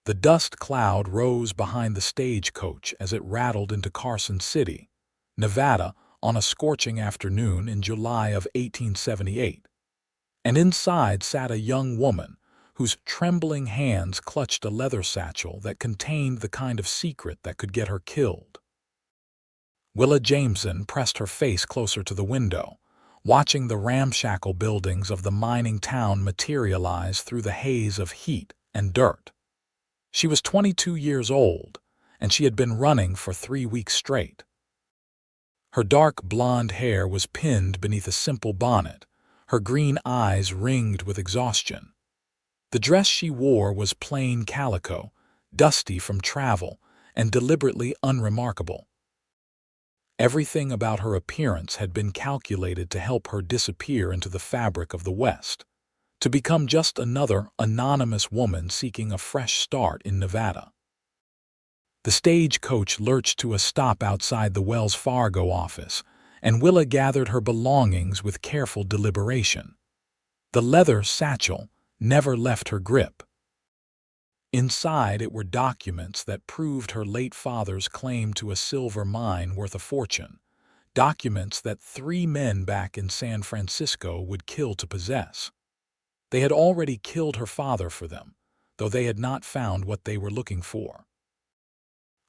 The dust cloud rose behind the stagecoach as it rattled into Carson City, Nevada, on a scorching afternoon in July of 1878. And inside sat a young woman whose trembling hands clutched a leather satchel that contained the kind of secret that could get her killed. Willa Jameson pressed her face closer to the window, watching the ramshackle buildings of the mining town materialize through the haze of heat and dirt. She was 22 years old, and she had been running for 3 weeks straight. Her dark blonde hair was pinned beneath a simple bonnet, her green eyes ringed with exhaustion. The dress she wore was plain calico, dusty from travel, and deliberately unremarkable. Everything about her appearance had been calculated to help her disappear into the fabric of the West, to become just another anonymous woman seeking a fresh start in Nevada. The stagecoach lurched to a stop outside the Wells Fargo office, and Willa gathered her belongings with careful deliberation. The leather satchel never left her grip. Inside it were documents that proved her late father's claim to a silver mine worth a fortune, documents that 3 men back in San Francisco would kill to possess. They had already killed her father for them, though they had not found what they were looking for.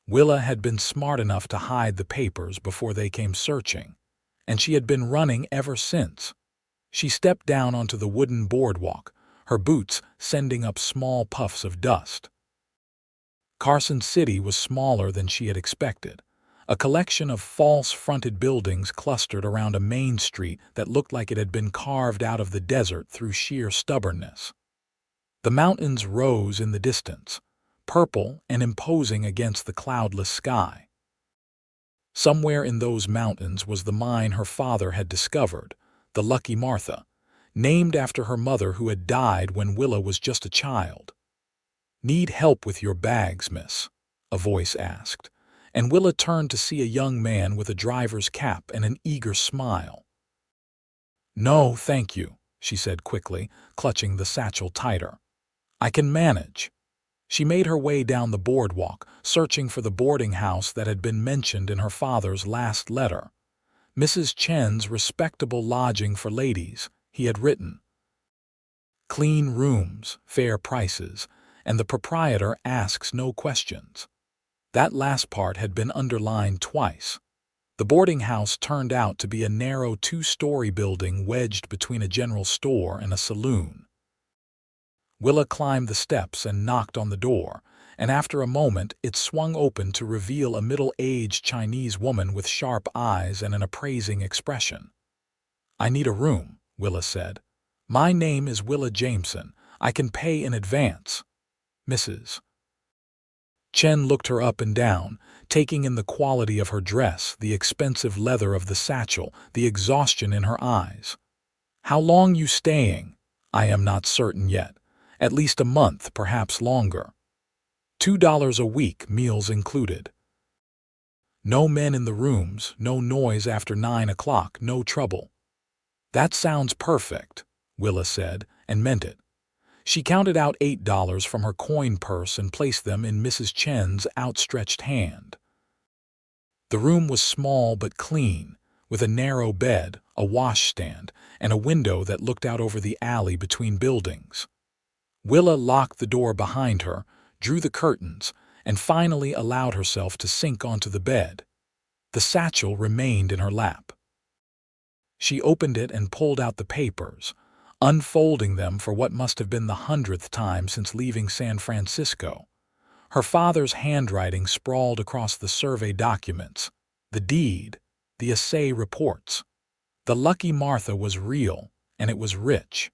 Willa had been smart enough to hide the papers before they came searching, and she had been running ever since. She stepped down onto the wooden boardwalk, her boots sending up small puffs of dust. Carson City was smaller than she had expected, a collection of false-fronted buildings clustered around a main street that looked like it had been carved out of the desert through sheer stubbornness. The mountains rose in the distance, purple and imposing against the cloudless sky. Somewhere in those mountains was the mine her father had discovered, the Lucky Martha, named after her mother who had died when Willa was just a child. "Need help with your bags, miss?" a voice asked, and Willa turned to see a young man with a driver's cap and an eager smile. "No, thank you," she said quickly, clutching the satchel tighter. "I can manage." She made her way down the boardwalk, searching for the boarding house that had been mentioned in her father's last letter. Mrs. Chen's respectable lodging for ladies, he had written. Clean rooms, fair prices, and the proprietor asks no questions. That last part had been underlined twice. The boarding house turned out to be a narrow 2-story building wedged between a general store and a saloon. Willa climbed the steps and knocked on the door, and after a moment it swung open to reveal a middle-aged Chinese woman with sharp eyes and an appraising expression. "I need a room," Willa said. "My name is Willa Jameson. I can pay in advance, Mrs." Chen looked her up and down, taking in the quality of her dress, the expensive leather of the satchel, the exhaustion in her eyes. "How long you staying?" "I am not certain yet. At least a month, perhaps longer. $2 a week, meals included. No men in the rooms, no noise after 9 o'clock, no trouble." "That sounds perfect," Willa said, and meant it. She counted out $8 from her coin purse and placed them in Mrs. Chen's outstretched hand. The room was small but clean, with a narrow bed, a washstand, and a window that looked out over the alley between buildings. Willa locked the door behind her, drew the curtains, and finally allowed herself to sink onto the bed. The satchel remained in her lap. She opened it and pulled out the papers, unfolding them for what must have been the 100th time since leaving San Francisco. Her father's handwriting sprawled across the survey documents, the deed, the assay reports. The Lucky Martha was real, and it was rich.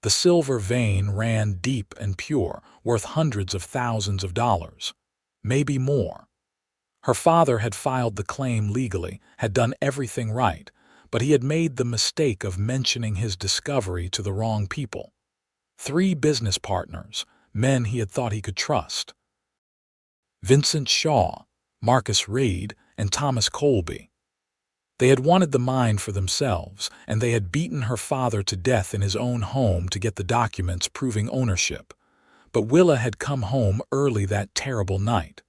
The silver vein ran deep and pure, worth hundreds of thousands of dollars, maybe more. Her father had filed the claim legally, had done everything right, but he had made the mistake of mentioning his discovery to the wrong people. 3 business partners, men he had thought he could trust. Vincent Shaw, Marcus Reed, and Thomas Colby. They had wanted the mine for themselves, and they had beaten her father to death in his own home to get the documents proving ownership. but Willa had come home early that terrible night.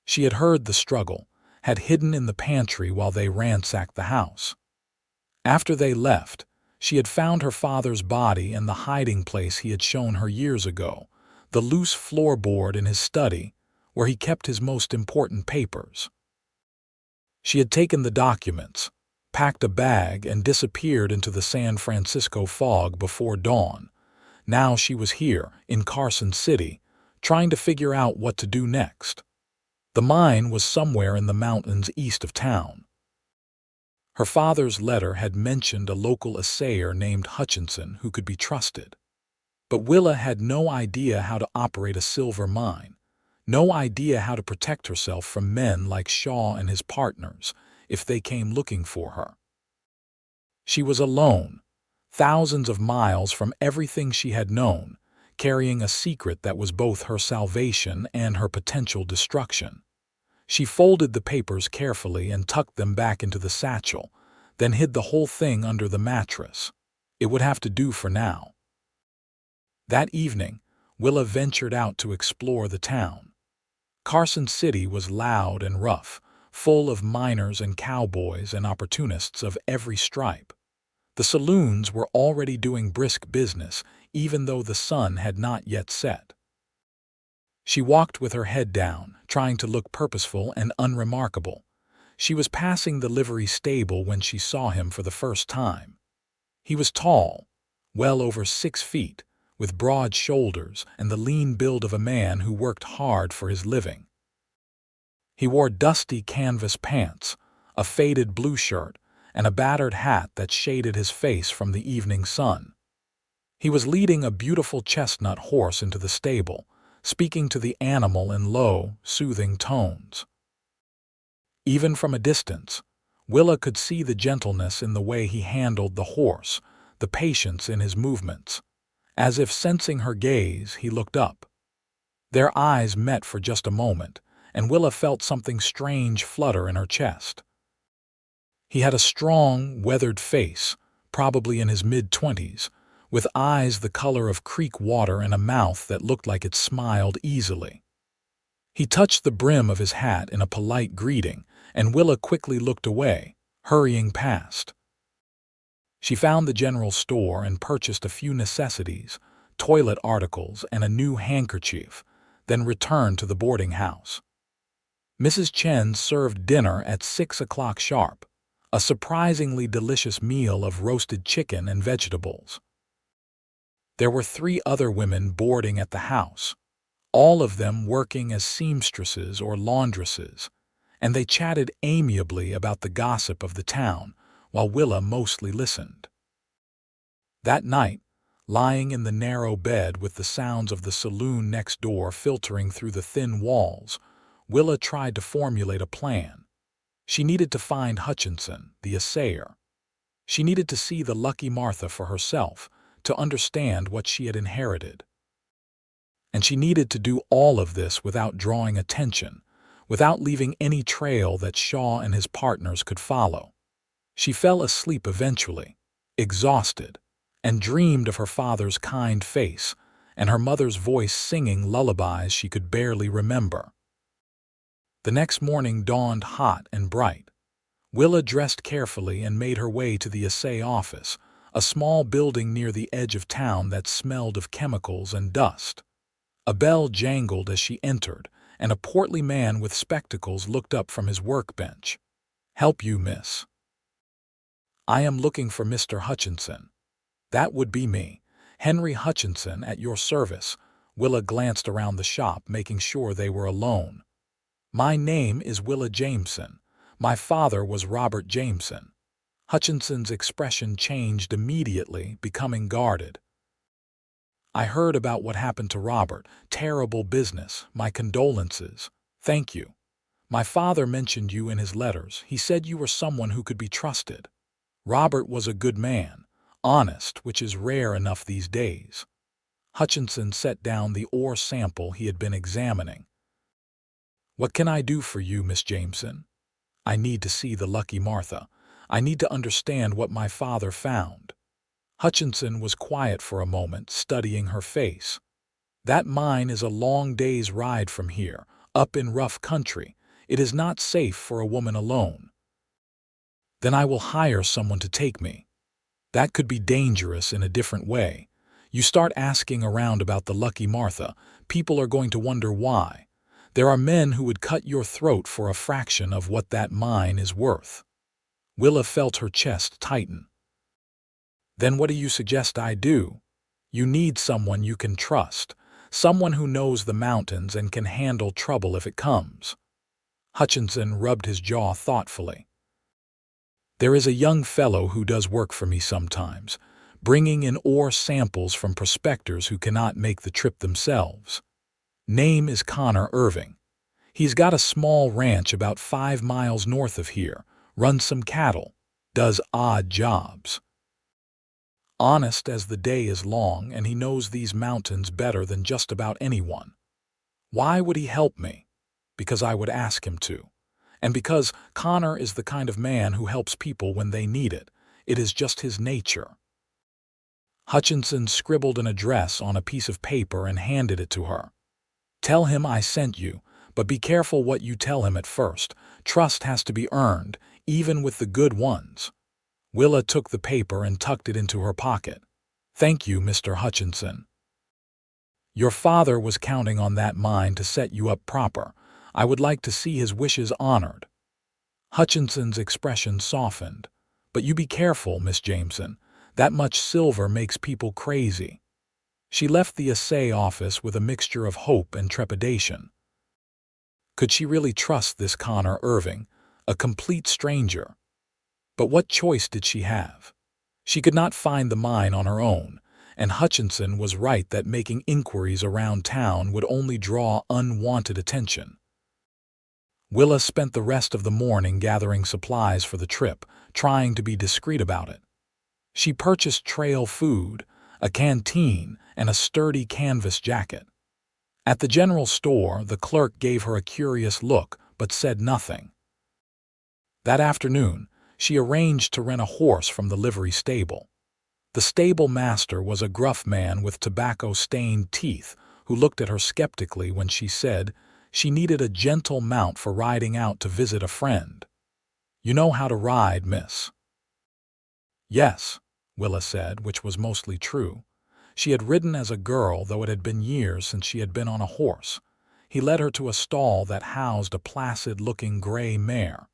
She had heard the struggle, had hidden in the pantry while they ransacked the house. After they left, she had found her father's body in the hiding place he had shown her years ago, the loose floorboard in his study, where he kept his most important papers. She had taken the documents, packed a bag, and disappeared into the San Francisco fog before dawn. Now she was here, in Carson City, trying to figure out what to do next. The mine was somewhere in the mountains east of town. Her father's letter had mentioned a local assayer named Hutchinson who could be trusted. But Willa had no idea how to operate a silver mine, no idea how to protect herself from men like Shaw and his partners if they came looking for her. She was alone, thousands of miles from everything she had known, carrying a secret that was both her salvation and her potential destruction. She folded the papers carefully and tucked them back into the satchel, then hid the whole thing under the mattress. It would have to do for now. That evening, Willa ventured out to explore the town. Carson City was loud and rough, full of miners and cowboys and opportunists of every stripe. The saloons were already doing brisk business, even though the sun had not yet set. She walked with her head down, trying to look purposeful and unremarkable. She was passing the livery stable when she saw him for the first time. He was tall, well over 6 feet, with broad shoulders and the lean build of a man who worked hard for his living. He wore dusty canvas pants, a faded blue shirt, and a battered hat that shaded his face from the evening sun. He was leading a beautiful chestnut horse into the stable, speaking to the animal in low, soothing tones. Even from a distance, Willa could see the gentleness in the way he handled the horse, the patience in his movements. As if sensing her gaze, he looked up. Their eyes met for just a moment, and Willa felt something strange flutter in her chest. He had a strong, weathered face, probably in his mid-20s, with eyes the color of creek water and a mouth that looked like it smiled easily. He touched the brim of his hat in a polite greeting, and Willa quickly looked away, hurrying past. She found the general store and purchased a few necessities, toilet articles, and a new handkerchief, then returned to the boarding house. Mrs. Chen served dinner at 6 o'clock sharp, a surprisingly delicious meal of roasted chicken and vegetables. There were 3 other women boarding at the house, all of them working as seamstresses or laundresses, and they chatted amiably about the gossip of the town, while Willa mostly listened. That night, lying in the narrow bed with the sounds of the saloon next door filtering through the thin walls, Willa tried to formulate a plan. She needed to find Hutchinson, the assayer. She needed to see the Lucky Martha for herself, to understand what she had inherited. And she needed to do all of this without drawing attention, without leaving any trail that Shaw and his partners could follow. She fell asleep eventually, exhausted, and dreamed of her father's kind face and her mother's voice singing lullabies she could barely remember. The next morning dawned hot and bright. Willa dressed carefully and made her way to the assay office, a small building near the edge of town that smelled of chemicals and dust. A bell jangled as she entered, and a portly man with spectacles looked up from his workbench. "Help you, miss?" "I am looking for Mr. Hutchinson." "That would be me. Henry Hutchinson, at your service." Willa glanced around the shop, making sure they were alone. "My name is Willa Jameson. My father was Robert Jameson." Hutchinson's expression changed immediately, becoming guarded. "I heard about what happened to Robert. Terrible business. My condolences." "Thank you. My father mentioned you in his letters. He said you were someone who could be trusted. Robert was a good man, honest, which is rare enough these days." Hutchinson set down the ore sample he had been examining. "What can I do for you, Miss Jameson?" "I need to see the Lucky Martha. I need to understand what my father found." Hutchinson was quiet for a moment, studying her face. That mine is a long day's ride from here, up in rough country. It is not safe for a woman alone. Then I will hire someone to take me. That could be dangerous in a different way. You start asking around about the Lucky Martha, people are going to wonder why. There are men who would cut your throat for a fraction of what that mine is worth. Willa felt her chest tighten. Then what do you suggest I do? You need someone you can trust, someone who knows the mountains and can handle trouble if it comes. Hutchinson rubbed his jaw thoughtfully. There is a young fellow who does work for me sometimes, bringing in ore samples from prospectors who cannot make the trip themselves. Name is Connor Irving. He's got a small ranch about 5 miles north of here, runs some cattle, does odd jobs. Honest as the day is long, and he knows these mountains better than just about anyone. Why would he help me? Because I would ask him to. And because Connor is the kind of man who helps people when they need it. It is just his nature. Hutchinson scribbled an address on a piece of paper and handed it to her. Tell him I sent you, but be careful what you tell him at first. Trust has to be earned, even with the good ones. Willa took the paper and tucked it into her pocket. Thank you, Mr. Hutchinson. Your father was counting on that mine to set you up proper. I would like to see his wishes honored. Hutchinson's expression softened. But you be careful, Miss Jameson. That much silver makes people crazy. She left the assay office with a mixture of hope and trepidation. Could she really trust this Connor Irving, a complete stranger? But what choice did she have? She could not find the mine on her own, and Hutchinson was right that making inquiries around town would only draw unwanted attention. Willa spent the rest of the morning gathering supplies for the trip, trying to be discreet about it. She purchased trail food, a canteen, and a sturdy canvas jacket. At the general store, the clerk gave her a curious look, but said nothing. That afternoon, she arranged to rent a horse from the livery stable. The stable master was a gruff man with tobacco-stained teeth who looked at her skeptically when she said she needed a gentle mount for riding out to visit a friend. You know how to ride, miss? Yes, Willa said, which was mostly true. She had ridden as a girl, though it had been years since she had been on a horse. He led her to a stall that housed a placid-looking gray mare.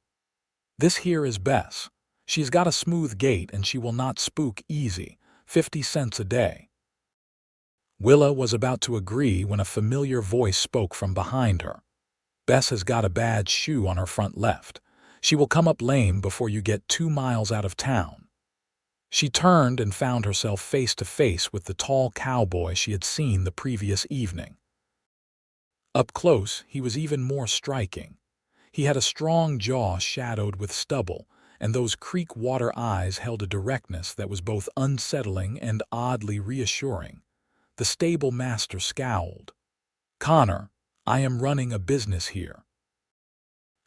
This here is Bess. She's got a smooth gait and she will not spook easy. 50 cents a day. Willa was about to agree when a familiar voice spoke from behind her. Bess has got a bad shoe on her front left. She will come up lame before you get 2 miles out of town. She turned and found herself face to face with the tall cowboy she had seen the previous evening. Up close, he was even more striking. He had a strong jaw shadowed with stubble, and those creek-water eyes held a directness that was both unsettling and oddly reassuring. The stable master scowled. Connor, I am running a business here.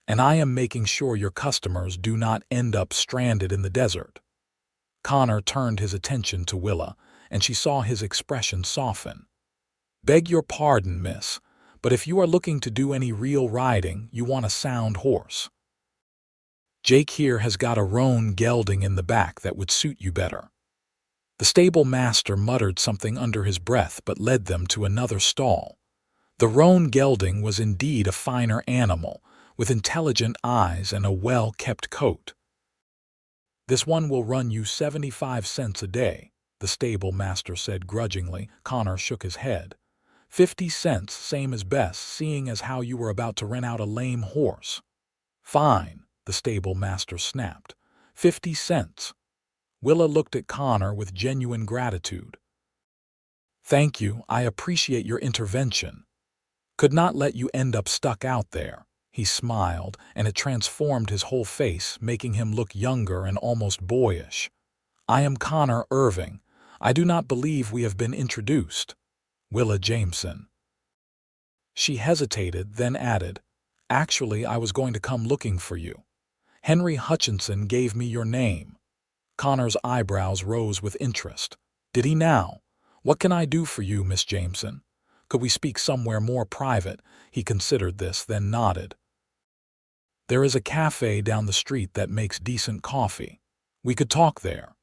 And I am making sure your customers do not end up stranded in the desert. Connor turned his attention to Willa, and she saw his expression soften. Beg your pardon, miss, but if you are looking to do any real riding, you want a sound horse. Jake here has got a roan gelding in the back that would suit you better. The stable master muttered something under his breath but led them to another stall. The roan gelding was indeed a finer animal, with intelligent eyes and a well-kept coat. This one will run you 75 cents a day, the stable master said grudgingly. Connor shook his head. 50 cents, same as Bess, seeing as how you were about to rent out a lame horse. Fine, the stable master snapped. 50 cents. Willa looked at Connor with genuine gratitude. Thank you, I appreciate your intervention. Could not let you end up stuck out there. He smiled, and it transformed his whole face, making him look younger and almost boyish. I am Connor Irving. I do not believe we have been introduced. Willa Jameson. She hesitated, then added, Actually, I was going to come looking for you. Henry Hutchinson gave me your name. Connor's eyebrows rose with interest. Did he now? What can I do for you, Miss Jameson? Could we speak somewhere more private? He considered this, then nodded. There is a cafe down the street that makes decent coffee. We could talk there.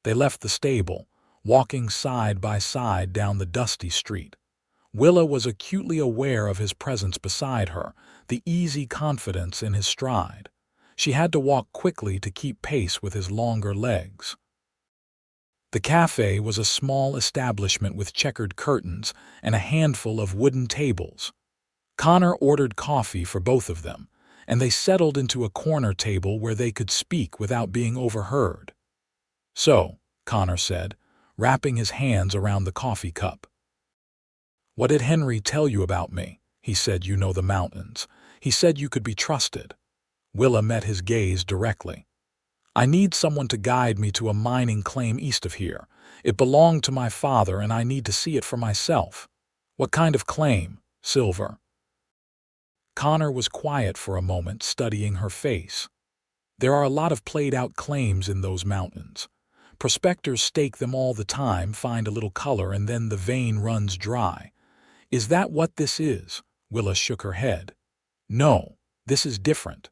They left the stable, walking side by side down the dusty street. Willa was acutely aware of his presence beside her, the easy confidence in his stride. She had to walk quickly to keep pace with his longer legs. The cafe was a small establishment with checkered curtains and a handful of wooden tables. Connor ordered coffee for both of them, and they settled into a corner table where they could speak without being overheard. "So," Connor said, wrapping his hands around the coffee cup. "What did Henry tell you about me?" He said, "You know the mountains. He said you could be trusted." Willa met his gaze directly. "I need someone to guide me to a mining claim east of here. It belonged to my father and I need to see it for myself." "What kind of claim?" "Silver." Connor was quiet for a moment, studying her face. "There are a lot of played-out claims in those mountains. Prospectors stake them all the time, find a little color, and then the vein runs dry. Is that what this is?" Willa shook her head. "No, this is different.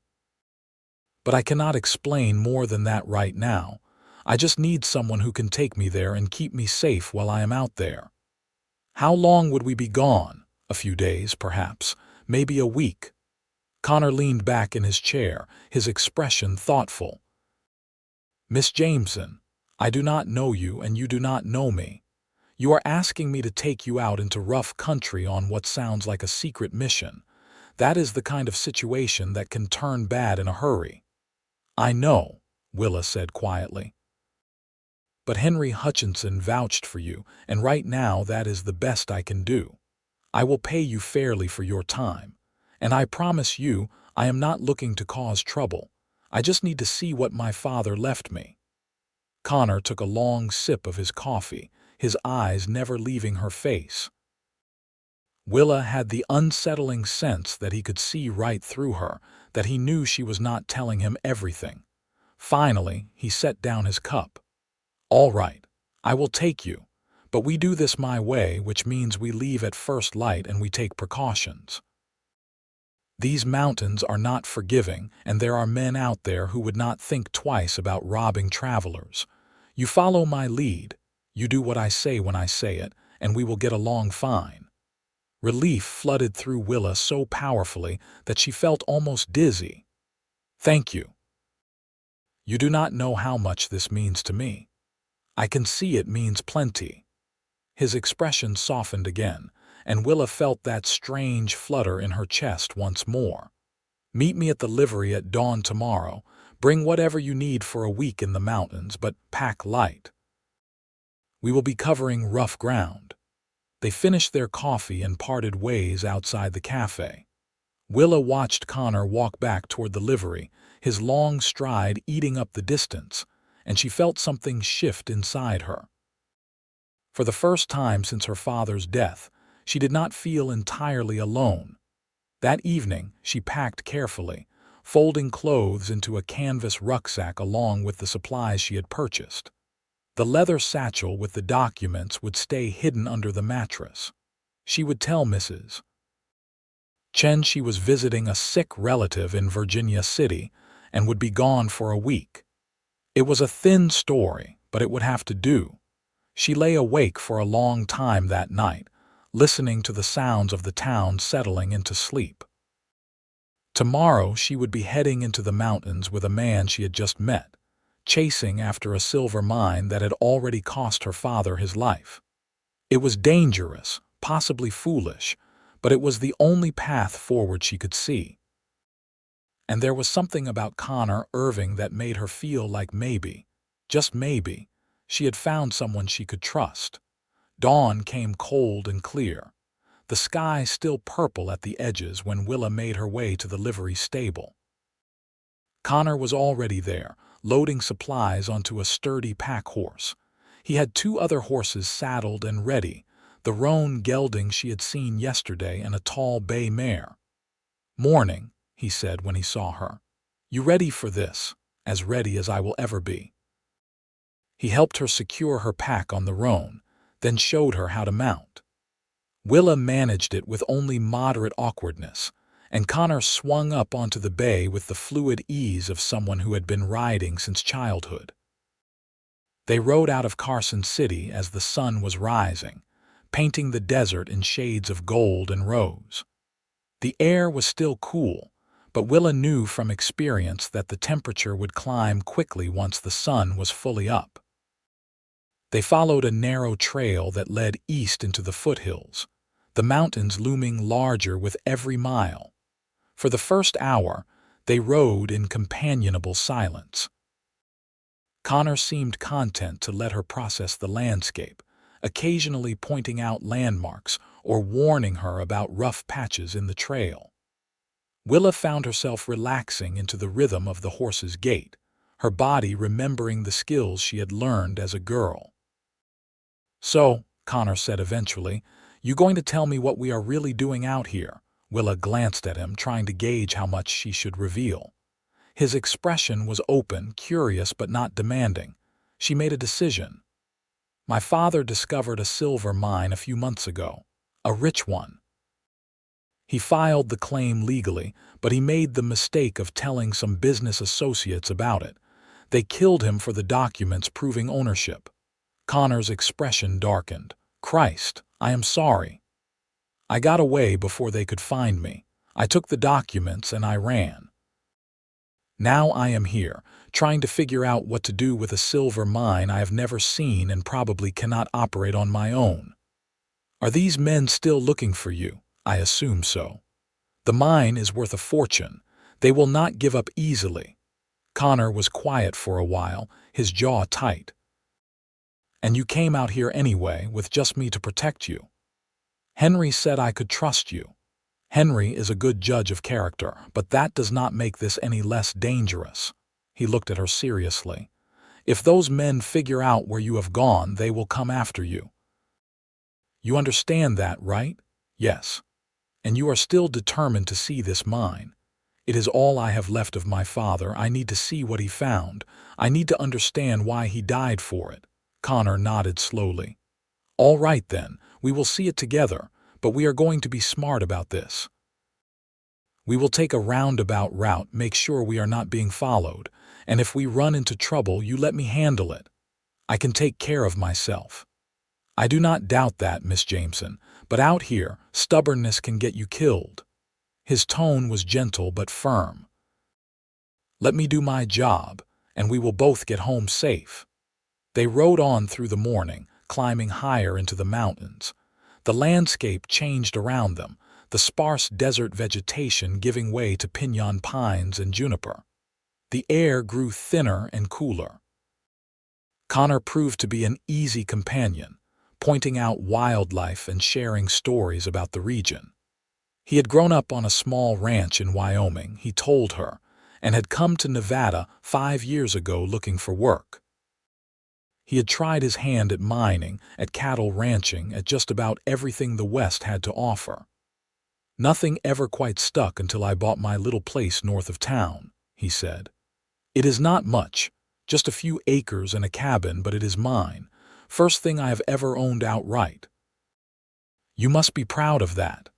But I cannot explain more than that right now. I just need someone who can take me there and keep me safe while I am out there." "How long would we be gone?" "A few days, perhaps. Maybe a week." Connor leaned back in his chair, his expression thoughtful. "Miss Jameson, I do not know you and you do not know me. You are asking me to take you out into rough country on what sounds like a secret mission. That is the kind of situation that can turn bad in a hurry." "I know," Willa said quietly. "But Henry Hutchinson vouched for you, and right now that is the best I can do. I will pay you fairly for your time. And I promise you, I am not looking to cause trouble. I just need to see what my father left me." Connor took a long sip of his coffee, his eyes never leaving her face. Willa had the unsettling sense that he could see right through her, that he knew she was not telling him everything. Finally, he set down his cup. "All right, I will take you. But we do this my way, which means we leave at first light and we take precautions. These mountains are not forgiving, and there are men out there who would not think twice about robbing travelers. You follow my lead, you do what I say when I say it, and we will get along fine." Relief flooded through Willa so powerfully that she felt almost dizzy. "Thank you. You do not know how much this means to me. I can see it means plenty." His expression softened again, and Willa felt that strange flutter in her chest once more. "Meet me at the livery at dawn tomorrow. Bring whatever you need for a week in the mountains, but pack light. We will be covering rough ground." They finished their coffee and parted ways outside the cafe. Willa watched Connor walk back toward the livery, his long stride eating up the distance, and she felt something shift inside her. For the first time since her father's death, she did not feel entirely alone. That evening, she packed carefully, folding clothes into a canvas rucksack along with the supplies she had purchased. The leather satchel with the documents would stay hidden under the mattress. She would tell Mrs. Chen she was visiting a sick relative in Virginia City and would be gone for a week. It was a thin story, but it would have to do. She lay awake for a long time that night, listening to the sounds of the town settling into sleep. Tomorrow she would be heading into the mountains with a man she had just met, chasing after a silver mine that had already cost her father his life. It was dangerous, possibly foolish, but it was the only path forward she could see. And there was something about Connor Irving that made her feel like maybe, just maybe, she had found someone she could trust. Dawn came cold and clear, the sky still purple at the edges when Willa made her way to the livery stable. Connor was already there, loading supplies onto a sturdy pack horse. He had two other horses saddled and ready, the roan gelding she had seen yesterday and a tall bay mare. "Morning," he said when he saw her. "You ready for this?" "As ready as I will ever be." He helped her secure her pack on the roan, then showed her how to mount. Willa managed it with only moderate awkwardness, and Connor swung up onto the bay with the fluid ease of someone who had been riding since childhood. They rode out of Carson City as the sun was rising, painting the desert in shades of gold and rose. The air was still cool, but Willa knew from experience that the temperature would climb quickly once the sun was fully up. They followed a narrow trail that led east into the foothills, the mountains looming larger with every mile. For the first hour, they rode in companionable silence. Connor seemed content to let her process the landscape, occasionally pointing out landmarks or warning her about rough patches in the trail. Willa found herself relaxing into the rhythm of the horse's gait, her body remembering the skills she had learned as a girl. "So," Connor said eventually, "you going to tell me what we are really doing out here?" Willa glanced at him, trying to gauge how much she should reveal. His expression was open, curious, but not demanding. She made a decision. "My father discovered a silver mine a few months ago. A rich one. He filed the claim legally, but he made the mistake of telling some business associates about it. They killed him for the documents proving ownership." Connor's expression darkened. "Christ, I am sorry. I got away before they could find me. I took the documents and I ran. Now I am here, trying to figure out what to do with a silver mine I have never seen and probably cannot operate on my own. Are these men still looking for you?" "I assume so. The mine is worth a fortune. They will not give up easily." Connor was quiet for a while, his jaw tight. "And you came out here anyway, with just me to protect you?" "Henry said I could trust you." "Henry is a good judge of character, but that does not make this any less dangerous." He looked at her seriously. "If those men figure out where you have gone, they will come after you. You understand that, right?" "Yes." "And you are still determined to see this mine?" "It is all I have left of my father. I need to see what he found. I need to understand why he died for it." Connor nodded slowly. "All right then, we will see it together, but we are going to be smart about this. We will take a roundabout route, make sure we are not being followed, and if we run into trouble, you let me handle it. I can take care of myself." "I do not doubt that, Miss Jameson, but out here, stubbornness can get you killed." His tone was gentle but firm. "Let me do my job, and we will both get home safe." They rode on through the morning, climbing higher into the mountains. The landscape changed around them, the sparse desert vegetation giving way to piñon pines and juniper. The air grew thinner and cooler. Connor proved to be an easy companion, pointing out wildlife and sharing stories about the region. He had grown up on a small ranch in Wyoming, he told her, and had come to Nevada 5 years ago looking for work. He had tried his hand at mining, at cattle ranching, at just about everything the West had to offer. "Nothing ever quite stuck until I bought my little place north of town," he said. "It is not much, just a few acres and a cabin, but it is mine. First thing I have ever owned outright." "You must be proud of that."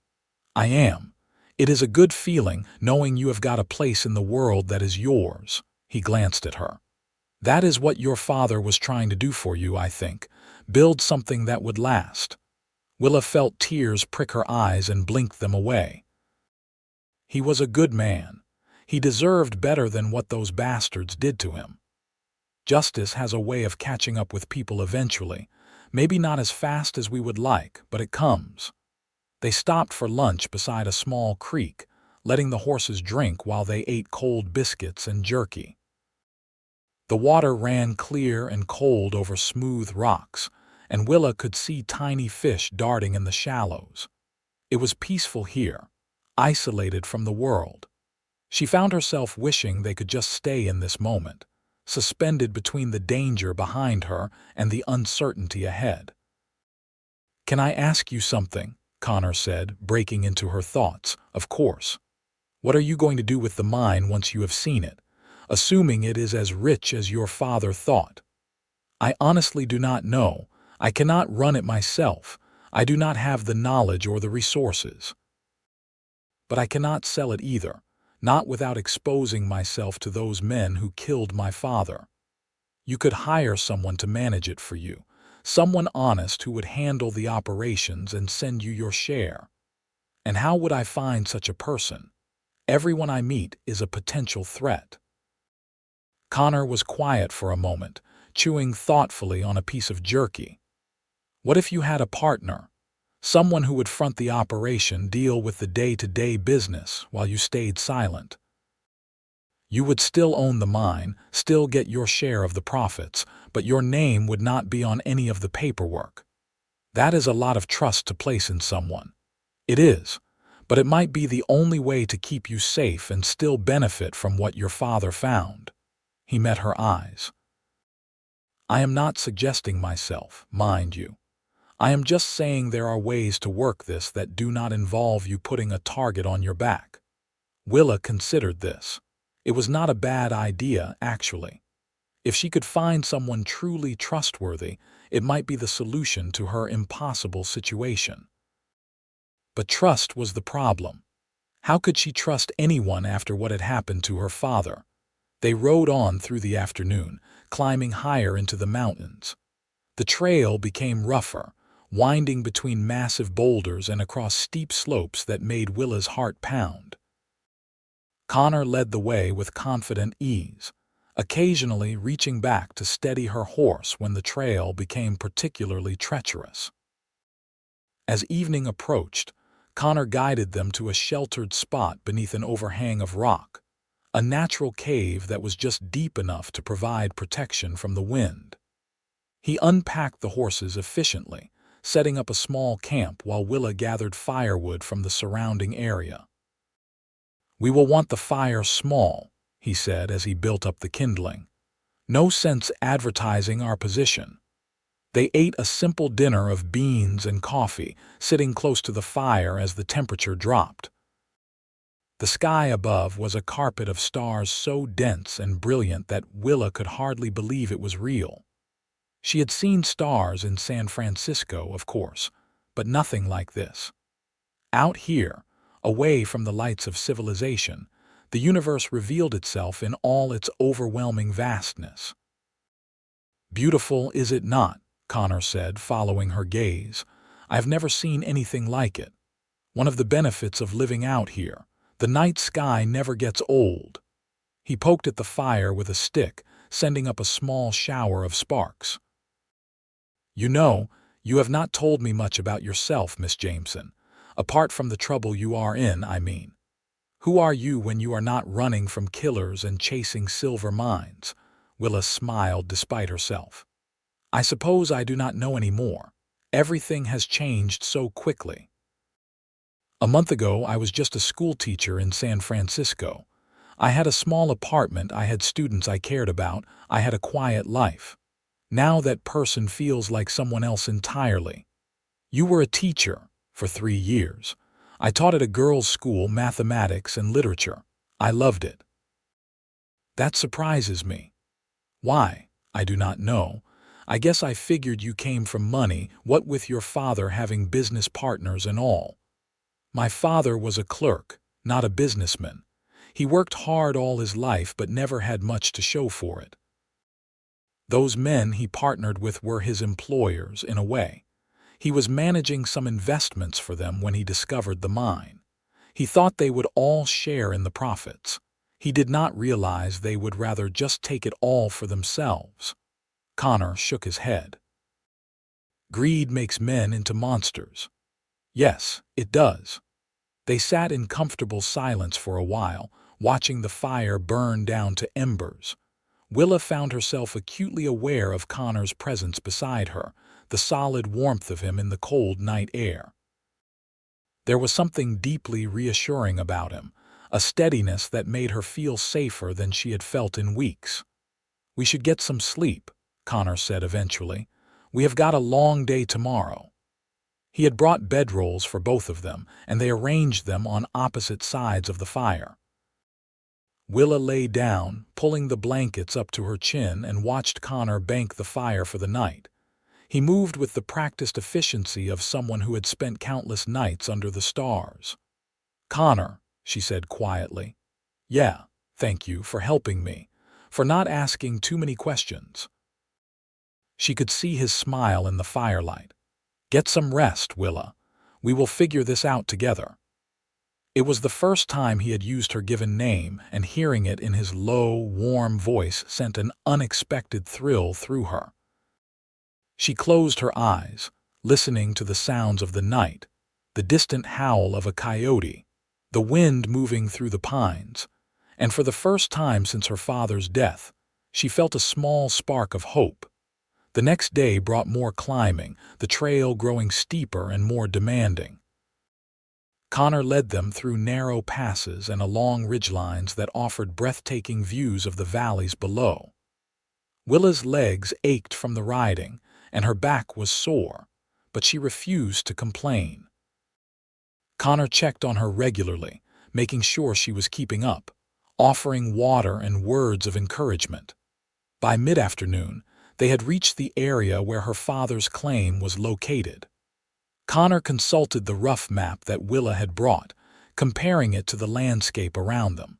"I am. It is a good feeling, knowing you have got a place in the world that is yours." He glanced at her. "That is what your father was trying to do for you, I think. Build something that would last." Willa felt tears prick her eyes and blinked them away. "He was a good man. He deserved better than what those bastards did to him. Justice has a way of catching up with people eventually, maybe not as fast as we would like, but it comes." They stopped for lunch beside a small creek, letting the horses drink while they ate cold biscuits and jerky. The water ran clear and cold over smooth rocks, and Willa could see tiny fish darting in the shallows. It was peaceful here, isolated from the world. She found herself wishing they could just stay in this moment, suspended between the danger behind her and the uncertainty ahead. "Can I ask you something?" Connor said, breaking into her thoughts. "Of course. What are you going to do with the mine once you have seen it, assuming it is as rich as your father thought?" "I honestly do not know. I cannot run it myself. I do not have the knowledge or the resources. But I cannot sell it either, not without exposing myself to those men who killed my father. You could hire someone to manage it for you, someone honest who would handle the operations and send you your share. And how would I find such a person? Everyone I meet is a potential threat. Connor was quiet for a moment, chewing thoughtfully on a piece of jerky. What if you had a partner? Someone who would front the operation, deal with the day-to-day business while you stayed silent. You would still own the mine, still get your share of the profits, but your name would not be on any of the paperwork. That is a lot of trust to place in someone. It is, but it might be the only way to keep you safe and still benefit from what your father found. He met her eyes. I am not suggesting myself, mind you. I am just saying there are ways to work this that do not involve you putting a target on your back. Willa considered this. It was not a bad idea, actually. If she could find someone truly trustworthy, it might be the solution to her impossible situation. But trust was the problem. How could she trust anyone after what had happened to her father? They rode on through the afternoon, climbing higher into the mountains. The trail became rougher, winding between massive boulders and across steep slopes that made Willa's heart pound. Connor led the way with confident ease, occasionally reaching back to steady her horse when the trail became particularly treacherous. As evening approached, Connor guided them to a sheltered spot beneath an overhang of rock, a natural cave that was just deep enough to provide protection from the wind. He unpacked the horses efficiently, setting up a small camp while Willa gathered firewood from the surrounding area. "We will want the fire small," he said as he built up the kindling. "No sense advertising our position." They ate a simple dinner of beans and coffee, sitting close to the fire as the temperature dropped. The sky above was a carpet of stars so dense and brilliant that Willa could hardly believe it was real. She had seen stars in San Francisco, of course, but nothing like this. Out here, away from the lights of civilization, the universe revealed itself in all its overwhelming vastness. "Beautiful, is it not?" Connor said, following her gaze. "I have never seen anything like it. One of the benefits of living out here, the night sky never gets old." He poked at the fire with a stick, sending up a small shower of sparks. "You know, you have not told me much about yourself, Miss Jameson. Apart from the trouble you are in, I mean. Who are you when you are not running from killers and chasing silver mines?" Willa smiled despite herself. "I suppose I do not know any more. Everything has changed so quickly. A month ago, I was just a school teacher in San Francisco. I had a small apartment, I had students I cared about, I had a quiet life. Now that person feels like someone else entirely. You were a teacher for 3 years. I taught at a girls' school, mathematics and literature. I loved it." "That surprises me." "Why? I do not know. I guess I figured you came from money, what with your father having business partners and all." "My father was a clerk, not a businessman. He worked hard all his life but never had much to show for it. Those men he partnered with were his employers, in a way. He was managing some investments for them when he discovered the mine. He thought they would all share in the profits. He did not realize they would rather just take it all for themselves." Connor shook his head. "Greed makes men into monsters." "Yes, it does." They sat in comfortable silence for a while, watching the fire burn down to embers. Willa found herself acutely aware of Connor's presence beside her, the solid warmth of him in the cold night air. There was something deeply reassuring about him, a steadiness that made her feel safer than she had felt in weeks. "We should get some sleep," Connor said eventually. "We have got a long day tomorrow." He had brought bedrolls for both of them, and they arranged them on opposite sides of the fire. Willa lay down, pulling the blankets up to her chin, and watched Connor bank the fire for the night. He moved with the practiced efficiency of someone who had spent countless nights under the stars. "Connor," she said quietly. "Yeah, thank you for helping me, for not asking too many questions." She could see his smile in the firelight. "Get some rest, Willa. We will figure this out together." It was the first time he had used her given name, and hearing it in his low, warm voice sent an unexpected thrill through her. She closed her eyes, listening to the sounds of the night, the distant howl of a coyote, the wind moving through the pines, and for the first time since her father's death, she felt a small spark of hope. The next day brought more climbing, the trail growing steeper and more demanding. Connor led them through narrow passes and along ridgelines that offered breathtaking views of the valleys below. Willa's legs ached from the riding, and her back was sore, but she refused to complain. Connor checked on her regularly, making sure she was keeping up, offering water and words of encouragement. By mid-afternoon, they had reached the area where her father's claim was located. Connor consulted the rough map that Willa had brought, comparing it to the landscape around them.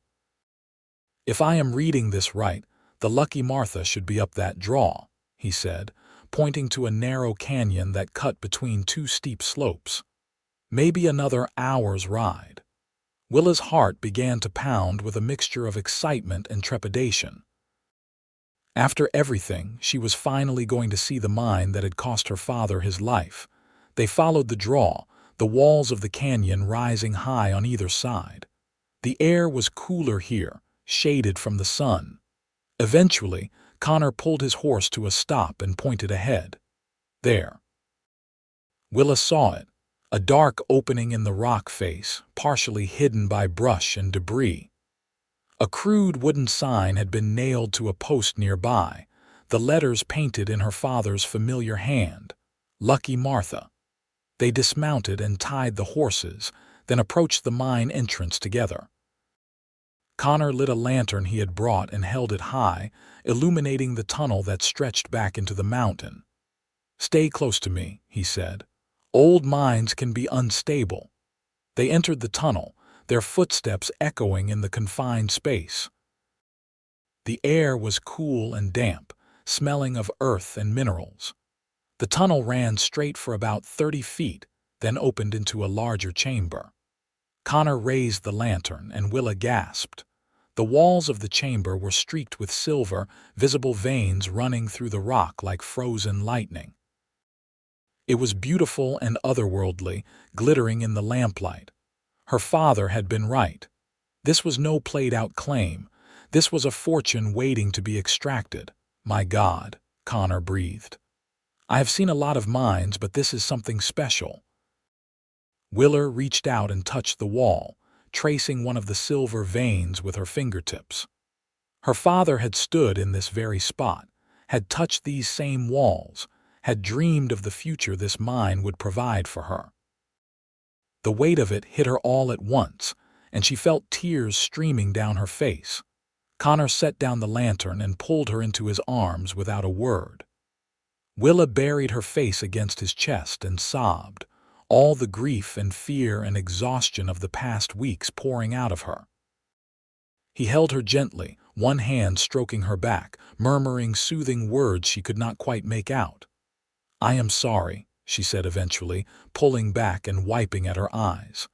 "If I am reading this right, the Lucky Martha should be up that draw," he said, pointing to a narrow canyon that cut between two steep slopes. "Maybe another hour's ride." Willa's heart began to pound with a mixture of excitement and trepidation. After everything, she was finally going to see the mine that had cost her father his life. They followed the draw, the walls of the canyon rising high on either side. The air was cooler here, shaded from the sun. Eventually, Connor pulled his horse to a stop and pointed ahead. There. Willa saw it, a dark opening in the rock face, partially hidden by brush and debris. A crude wooden sign had been nailed to a post nearby, the letters painted in her father's familiar hand, "Lucky Martha." They dismounted and tied the horses, then approached the mine entrance together. Connor lit a lantern he had brought and held it high, illuminating the tunnel that stretched back into the mountain. "Stay close to me," he said. "Old mines can be unstable." They entered the tunnel, their footsteps echoing in the confined space. The air was cool and damp, smelling of earth and minerals. The tunnel ran straight for about 30 feet, then opened into a larger chamber. Connor raised the lantern, and Willa gasped. The walls of the chamber were streaked with silver, visible veins running through the rock like frozen lightning. It was beautiful and otherworldly, glittering in the lamplight. Her father had been right. This was no played-out claim. This was a fortune waiting to be extracted. "My God," Connor breathed. "I have seen a lot of mines, but this is something special." Willa reached out and touched the wall, tracing one of the silver veins with her fingertips. Her father had stood in this very spot, had touched these same walls, had dreamed of the future this mine would provide for her. The weight of it hit her all at once, and she felt tears streaming down her face. Connor set down the lantern and pulled her into his arms without a word. Willa buried her face against his chest and sobbed, all the grief and fear and exhaustion of the past weeks pouring out of her. He held her gently, one hand stroking her back, murmuring soothing words she could not quite make out. "I am sorry," she said eventually, pulling back and wiping at her eyes.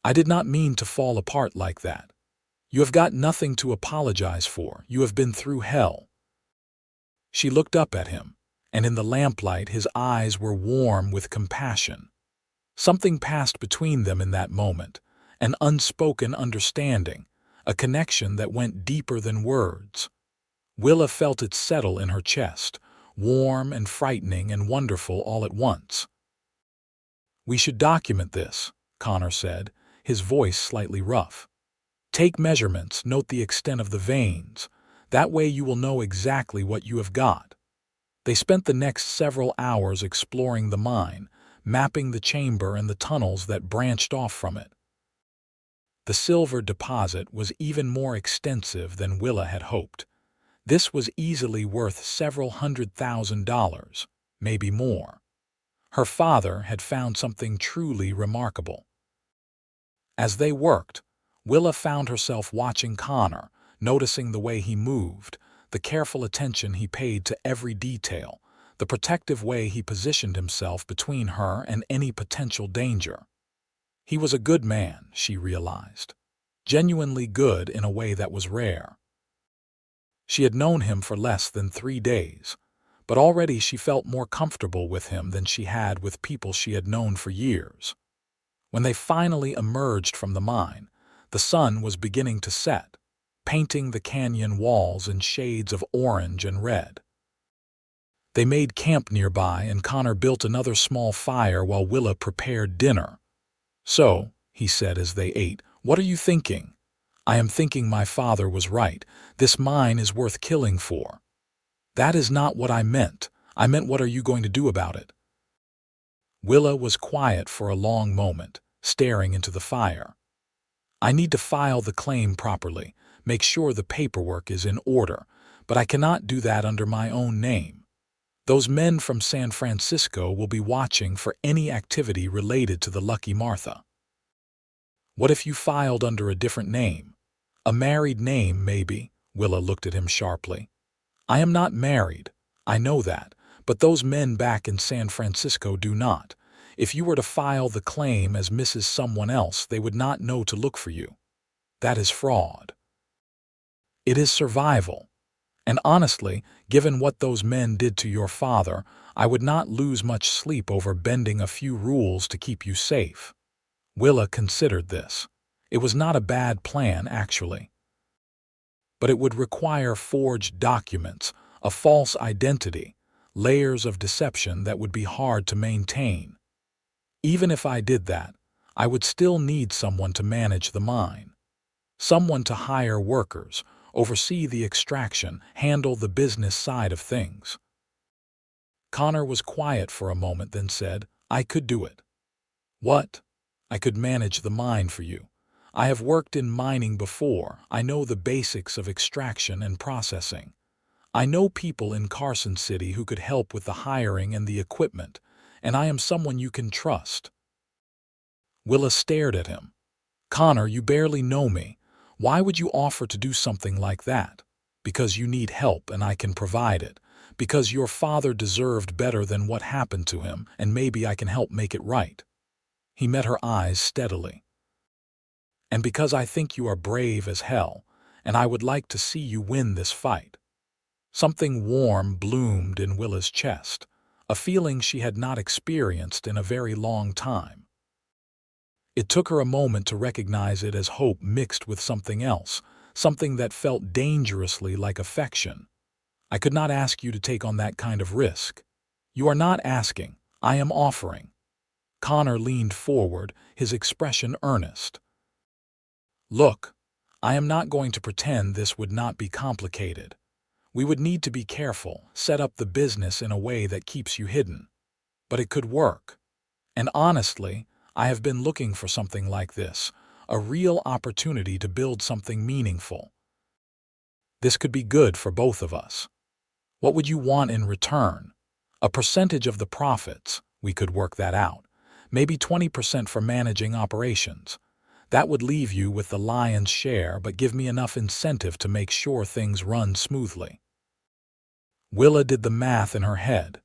"I did not mean to fall apart like that. You have got nothing to apologize for. You have been through hell." She looked up at him, and in the lamplight his eyes were warm with compassion. Something passed between them in that moment, an unspoken understanding, a connection that went deeper than words. Willa felt it settle in her chest, warm and frightening and wonderful all at once. "We should document this," Connor said, his voice slightly rough. "Take measurements, note the extent of the veins. That way you will know exactly what you have got." They spent the next several hours exploring the mine, mapping the chamber and the tunnels that branched off from it. The silver deposit was even more extensive than Willa had hoped. This was easily worth several $100,000, maybe more. Her father had found something truly remarkable. As they worked, Willa found herself watching Connor, noticing the way he moved, the careful attention he paid to every detail, the protective way he positioned himself between her and any potential danger. He was a good man, she realized. Genuinely good in a way that was rare. She had known him for less than 3 days, but already she felt more comfortable with him than she had with people she had known for years. When they finally emerged from the mine, the sun was beginning to set, painting the canyon walls in shades of orange and red. They made camp nearby, and Connor built another small fire while Willa prepared dinner. "So," he said as they ate, "what are you thinking?" "I am thinking my father was right. This mine is worth killing for." "That is not what I meant. I meant, what are you going to do about it?" Willa was quiet for a long moment, staring into the fire. "I need to file the claim properly, make sure the paperwork is in order, but I cannot do that under my own name. Those men from San Francisco will be watching for any activity related to the Lucky Martha." "What if you filed under a different name? A married name, maybe?" Willa looked at him sharply. "I am not married. I know that, but those men back in San Francisco do not. If you were to file the claim as Mrs. Someone else, they would not know to look for you. That is fraud. It is survival. And honestly, given what those men did to your father, I would not lose much sleep over bending a few rules to keep you safe." Willa considered this. It was not a bad plan, actually. But it would require forged documents, a false identity, layers of deception that would be hard to maintain. Even if I did that, I would still need someone to manage the mine. Someone to hire workers, oversee the extraction, handle the business side of things. Connor was quiet for a moment, then said, "I could do it." "What?" "I could manage the mine for you. I have worked in mining before. I know the basics of extraction and processing. I know people in Carson City who could help with the hiring and the equipment, and I am someone you can trust." Willa stared at him. "Connor, you barely know me. Why would you offer to do something like that? Because you need help and I can provide it. Because your father deserved better than what happened to him, and maybe I can help make it right." He met her eyes steadily. "And because I think you are brave as hell, and I would like to see you win this fight." Something warm bloomed in Willa's chest, a feeling she had not experienced in a very long time. It took her a moment to recognize it as hope mixed with something else, something that felt dangerously like affection. "I could not ask you to take on that kind of risk." "You are not asking. I am offering." Connor leaned forward, his expression earnest. "Look, I am not going to pretend this would not be complicated. We would need to be careful, set up the business in a way that keeps you hidden. But it could work. And honestly, I have been looking for something like this, a real opportunity to build something meaningful. This could be good for both of us. What would you want in return? A percentage of the profits, we could work that out. Maybe 20% for managing operations. That would leave you with the lion's share, but give me enough incentive to make sure things run smoothly." Willa did the math in her head.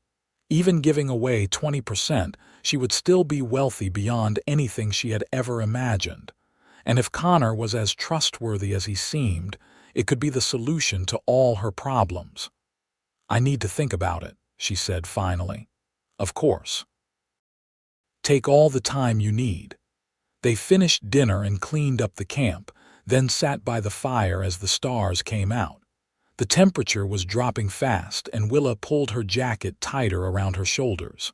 Even giving away 20%, she would still be wealthy beyond anything she had ever imagined. And if Connor was as trustworthy as he seemed, it could be the solution to all her problems. "I need to think about it," she said finally. "Of course. Take all the time you need." They finished dinner and cleaned up the camp, then sat by the fire as the stars came out. The temperature was dropping fast, and Willa pulled her jacket tighter around her shoulders.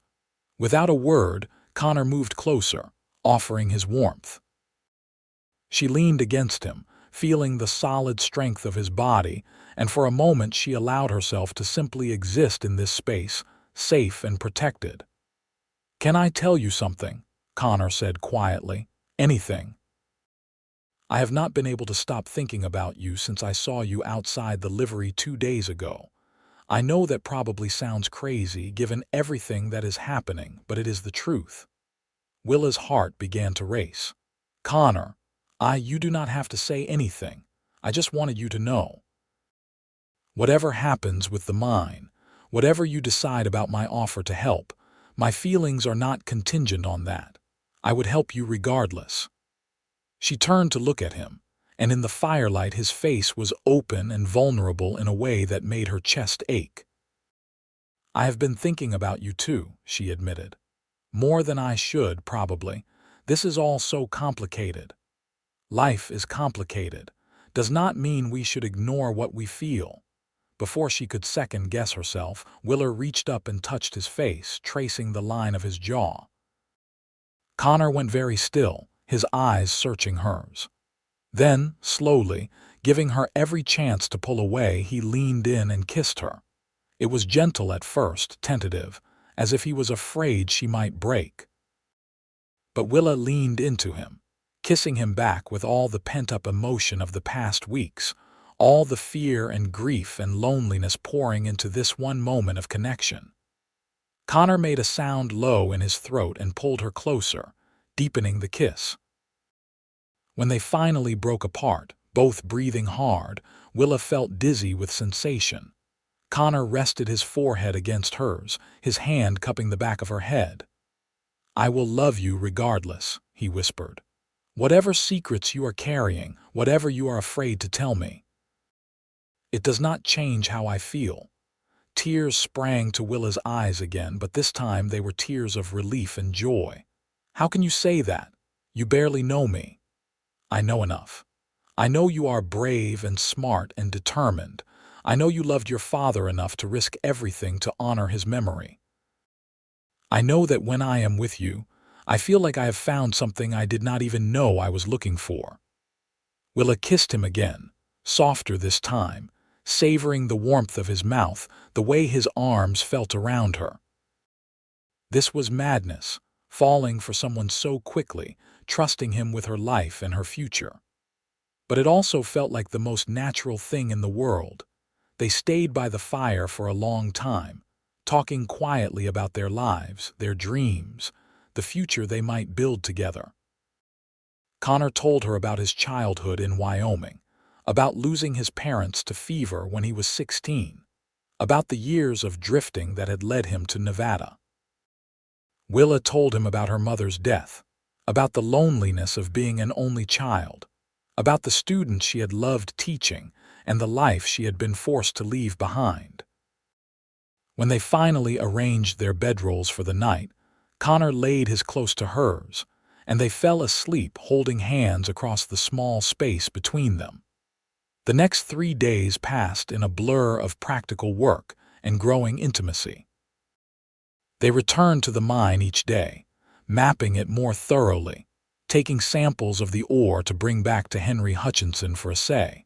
Without a word, Connor moved closer, offering his warmth. She leaned against him, feeling the solid strength of his body, and for a moment she allowed herself to simply exist in this space, safe and protected. "Can I tell you something?" Connor said quietly. "Anything. I have not been able to stop thinking about you since I saw you outside the livery 2 days ago. I know that probably sounds crazy given everything that is happening, but it is the truth. Willa's heart began to race. Connor, you do not have to say anything. I just wanted you to know. Whatever happens with the mine, whatever you decide about my offer to help, my feelings are not contingent on that. I would help you regardless. She turned to look at him, and in the firelight his face was open and vulnerable in a way that made her chest ache. I have been thinking about you too, she admitted. More than I should, probably. This is all so complicated. Life is complicated. Does not mean we should ignore what we feel. Before she could second-guess herself, Willa reached up and touched his face, tracing the line of his jaw. Connor went very still, his eyes searching hers. Then, slowly, giving her every chance to pull away, he leaned in and kissed her. It was gentle at first, tentative, as if he was afraid she might break. But Willa leaned into him, kissing him back with all the pent-up emotion of the past weeks, all the fear and grief and loneliness pouring into this one moment of connection. Connor made a sound low in his throat and pulled her closer, deepening the kiss. When they finally broke apart, both breathing hard, Willa felt dizzy with sensation. Connor rested his forehead against hers, his hand cupping the back of her head. I will love you regardless, he whispered. Whatever secrets you are carrying, whatever you are afraid to tell me. It does not change how I feel. Tears sprang to Willa's eyes again, but this time they were tears of relief and joy. How can you say that? You barely know me. I know enough. I know you are brave and smart and determined. I know you loved your father enough to risk everything to honor his memory. I know that when I am with you, I feel like I have found something I did not even know I was looking for. Willa kissed him again, softer this time, savoring the warmth of his mouth, the way his arms felt around her. This was madness, falling for someone so quickly, trusting him with her life and her future. But it also felt like the most natural thing in the world. They stayed by the fire for a long time, talking quietly about their lives, their dreams, the future they might build together. Connor told her about his childhood in Wyoming, about losing his parents to fever when he was 16, about the years of drifting that had led him to Nevada. Willa told him about her mother's death, about the loneliness of being an only child, about the students she had loved teaching and the life she had been forced to leave behind. When they finally arranged their bedrolls for the night, Connor laid his close to hers, and they fell asleep holding hands across the small space between them. The next 3 days passed in a blur of practical work and growing intimacy. They returned to the mine each day, mapping it more thoroughly, taking samples of the ore to bring back to Henry Hutchinson for assay.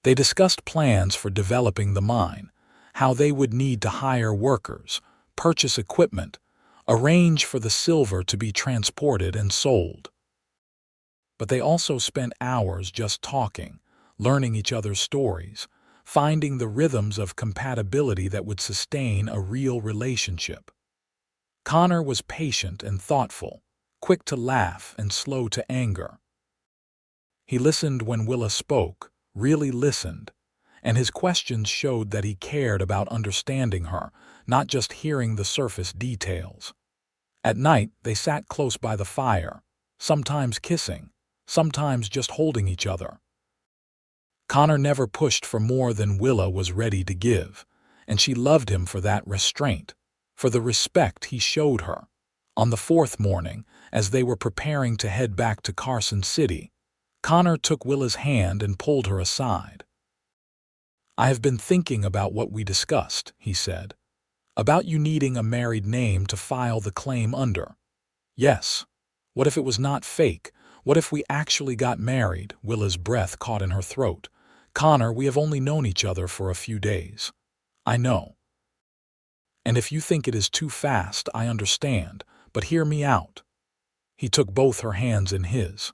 They discussed plans for developing the mine, how they would need to hire workers, purchase equipment, arrange for the silver to be transported and sold. But they also spent hours just talking, learning each other's stories, finding the rhythms of compatibility that would sustain a real relationship. Connor was patient and thoughtful, quick to laugh and slow to anger. He listened when Willa spoke, really listened, and his questions showed that he cared about understanding her, not just hearing the surface details. At night, they sat close by the fire, sometimes kissing, sometimes just holding each other. Connor never pushed for more than Willa was ready to give, and she loved him for that restraint, for the respect he showed her. On the 4th morning, as they were preparing to head back to Carson City, Connor took Willa's hand and pulled her aside. I have been thinking about what we discussed, he said. About you needing a married name to file the claim under. Yes. What if it was not fake? What if we actually got married? Willa's breath caught in her throat. Connor, we have only known each other for a few days. I know. And if you think it is too fast, I understand, but hear me out. He took both her hands in his.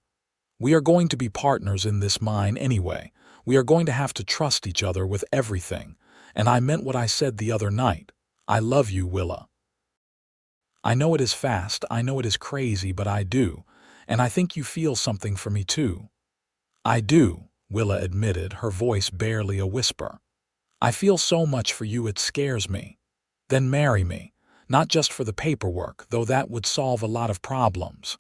We are going to be partners in this mine anyway. We are going to have to trust each other with everything. and I meant what I said the other night. I love you, Willa. I know it is fast, I know it is crazy, but I do, and I think you feel something for me too. I do, Willa admitted, her voice barely a whisper. I feel so much for you it scares me. Then marry me, not just for the paperwork, though that would solve a lot of problems.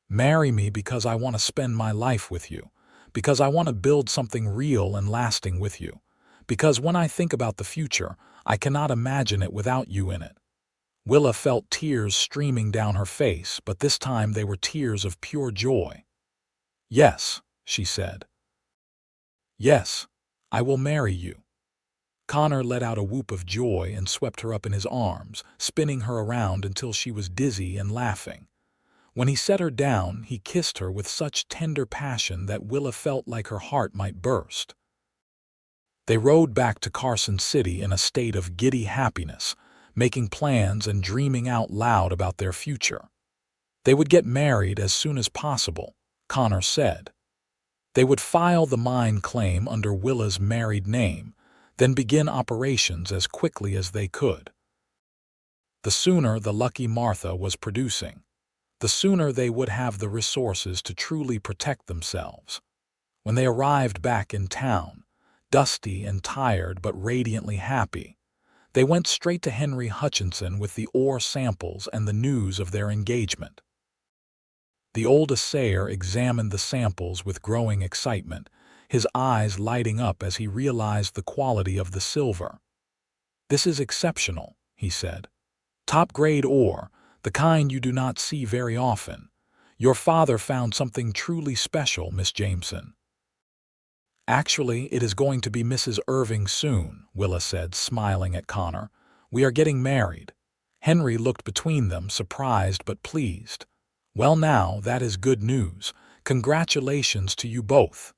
Marry me because I want to spend my life with you, because I want to build something real and lasting with you, because when I think about the future, I cannot imagine it without you in it. Willa felt tears streaming down her face, but this time they were tears of pure joy. Yes, she said. Yes, I will marry you. Connor let out a whoop of joy and swept her up in his arms, spinning her around until she was dizzy and laughing. When he set her down, he kissed her with such tender passion that Willa felt like her heart might burst. They rode back to Carson City in a state of giddy happiness, making plans and dreaming out loud about their future. They would get married as soon as possible, Connor said. They would file the mine claim under Willa's married name, then begin operations as quickly as they could. The sooner the Lucky Martha was producing, the sooner they would have the resources to truly protect themselves. When they arrived back in town, dusty and tired but radiantly happy, they went straight to Henry Hutchinson with the ore samples and the news of their engagement. The old assayer examined the samples with growing excitement, his eyes lighting up as he realized the quality of the silver. "This is exceptional," he said. "Top-grade ore, the kind you do not see very often. Your father found something truly special, Miss Jameson." "Actually, it is going to be Mrs. Irving soon," Willa said, smiling at Connor. "We are getting married." Henry looked between them, surprised but pleased. "Well now, that is good news. Congratulations to you both."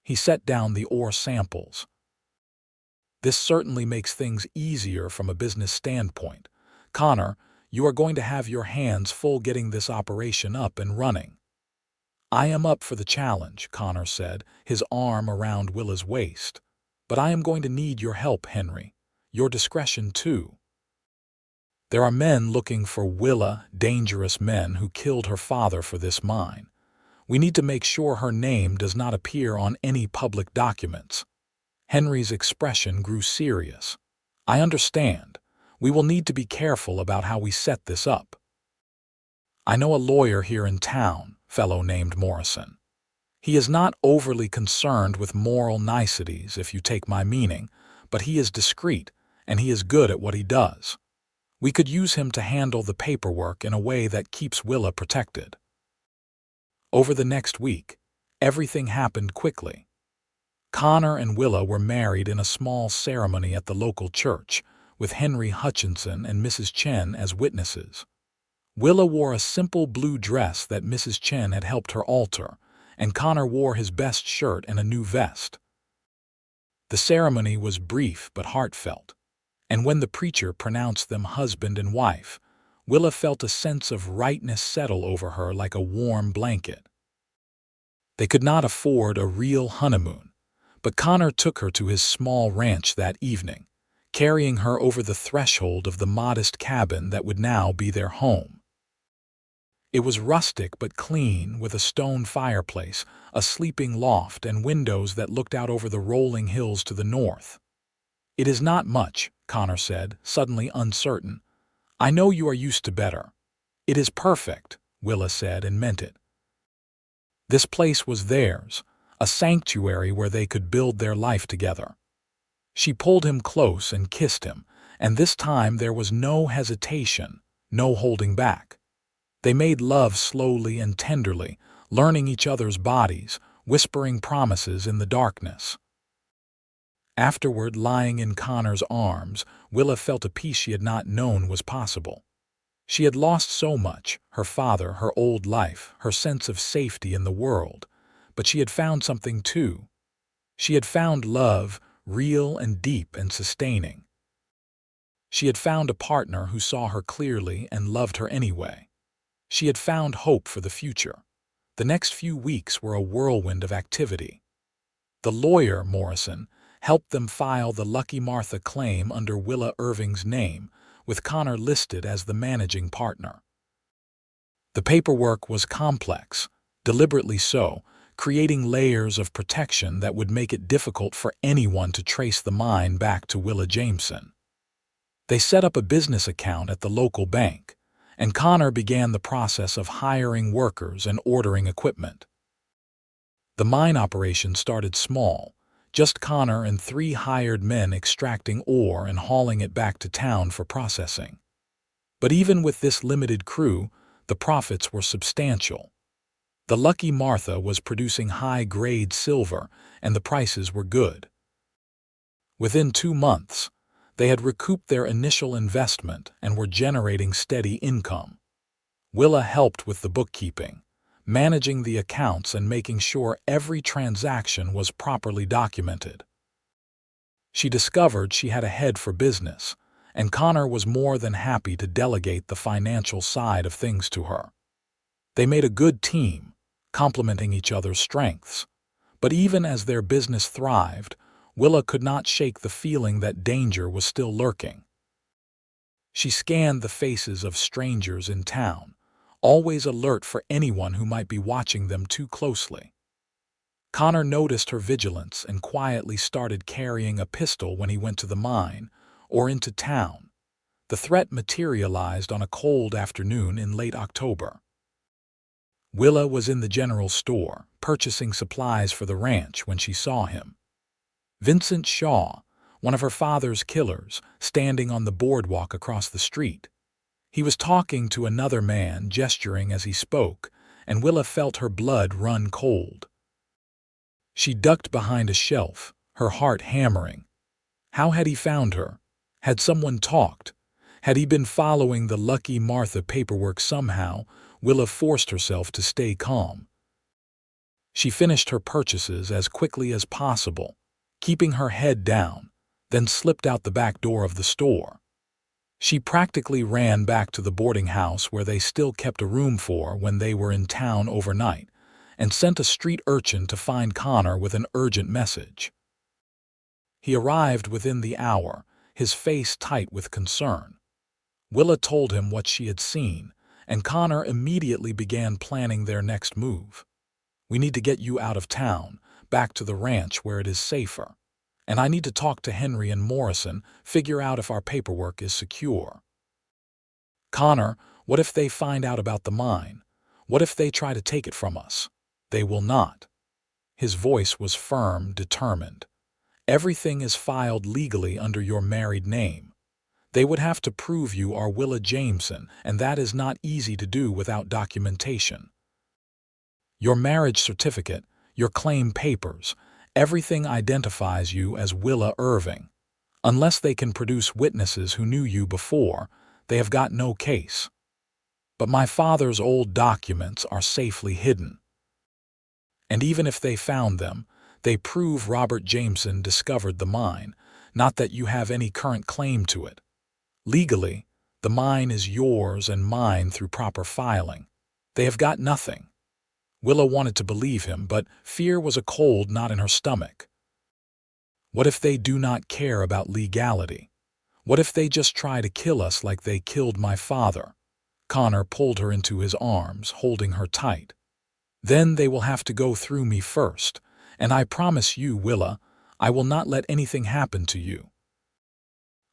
He set down the ore samples. "This certainly makes things easier from a business standpoint. Connor, you are going to have your hands full getting this operation up and running." "I am up for the challenge," Connor said, his arm around Willa's waist. "But I am going to need your help, Henry. Your discretion, too. There are men looking for Willa, dangerous men who killed her father for this mine. We need to make sure her name does not appear on any public documents." Henry's expression grew serious. "I understand. We will need to be careful about how we set this up. I know a lawyer here in town, fellow named Morrison. He is not overly concerned with moral niceties, if you take my meaning, but he is discreet, and he is good at what he does. We could use him to handle the paperwork in a way that keeps Willa protected." Over the next week, everything happened quickly. Connor and Willa were married in a small ceremony at the local church, with Henry Hutchinson and Mrs. Chen as witnesses. Willa wore a simple blue dress that Mrs. Chen had helped her alter, and Connor wore his best shirt and a new vest. The ceremony was brief but heartfelt, and when the preacher pronounced them husband and wife, Willa felt a sense of rightness settle over her like a warm blanket. They could not afford a real honeymoon, but Connor took her to his small ranch that evening, carrying her over the threshold of the modest cabin that would now be their home. It was rustic but clean, with a stone fireplace, a sleeping loft, and windows that looked out over the rolling hills to the north. "It is not much," Connor said, suddenly uncertain. "I know you are used to better." "It is perfect," Willa said, and meant it. This place was theirs, a sanctuary where they could build their life together. She pulled him close and kissed him, and this time there was no hesitation, no holding back. They made love slowly and tenderly, learning each other's bodies, whispering promises in the darkness. Afterward, lying in Connor's arms, Willa felt a peace she had not known was possible. She had lost so much, her father, her old life, her sense of safety in the world, but she had found something too. She had found love, real and deep and sustaining. She had found a partner who saw her clearly and loved her anyway. She had found hope for the future. The next few weeks were a whirlwind of activity. The lawyer, Morrison, helped them file the Lucky Martha claim under Willa Irving's name, with Connor listed as the managing partner. The paperwork was complex, deliberately so, creating layers of protection that would make it difficult for anyone to trace the mine back to Willa Jameson. They set up a business account at the local bank, and Connor began the process of hiring workers and ordering equipment. The mine operation started small, just Connor and 3 hired men extracting ore and hauling it back to town for processing. But even with this limited crew, the profits were substantial. The Lucky Martha was producing high-grade silver, and the prices were good. Within 2 months, they had recouped their initial investment and were generating steady income. Willa helped with the bookkeeping, managing the accounts and making sure every transaction was properly documented. She discovered she had a head for business, and Connor was more than happy to delegate the financial side of things to her. They made a good team, complementing each other's strengths. But even as their business thrived, Willa could not shake the feeling that danger was still lurking. She scanned the faces of strangers in town, always alert for anyone who might be watching them too closely. Connor noticed her vigilance and quietly started carrying a pistol when he went to the mine or into town. The threat materialized on a cold afternoon in late October. Willa was in the general store, purchasing supplies for the ranch when she saw him. Vincent Shaw, one of her father's killers, standing on the boardwalk across the street. He was talking to another man, gesturing as he spoke, and Willa felt her blood run cold. She ducked behind a shelf, her heart hammering. How had he found her? Had someone talked? Had he been following the Lucky Martha paperwork somehow? Willa forced herself to stay calm. She finished her purchases as quickly as possible, keeping her head down, then slipped out the back door of the store. She practically ran back to the boarding house where they still kept a room for when they were in town overnight, and sent a street urchin to find Connor with an urgent message. He arrived within the hour, his face tight with concern. Willa told him what she had seen, and Connor immediately began planning their next move. "We need to get you out of town, back to the ranch where it is safer. And I need to talk to Henry and Morrison, figure out if our paperwork is secure." "Connor, what if they find out about the mine? What if they try to take it from us?" "They will not." His voice was firm, determined. "Everything is filed legally under your married name. They would have to prove you are Willa Jameson, and that is not easy to do without documentation. Your marriage certificate, your claim papers, everything identifies you as Willa Irving. Unless they can produce witnesses who knew you before, they have got no case. But my father's old documents are safely hidden. And even if they found them, they prove Robert Jameson discovered the mine, not that you have any current claim to it. Legally, the mine is yours and mine through proper filing. They have got nothing." Willa wanted to believe him, but fear was a cold knot in her stomach. What if they do not care about legality? What if they just try to kill us like they killed my father? Connor pulled her into his arms, holding her tight. "Then they will have to go through me first, and I promise you, Willa, I will not let anything happen to you.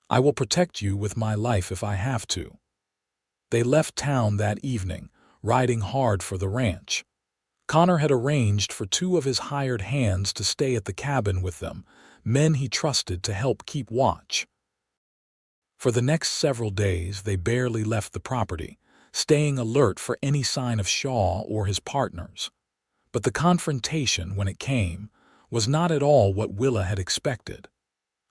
I will protect you with my life if I have to." They left town that evening, riding hard for the ranch. Connor had arranged for 2 of his hired hands to stay at the cabin with them, men he trusted to help keep watch. For the next several days they barely left the property, staying alert for any sign of Shaw or his partners. But the confrontation, when it came, was not at all what Willa had expected.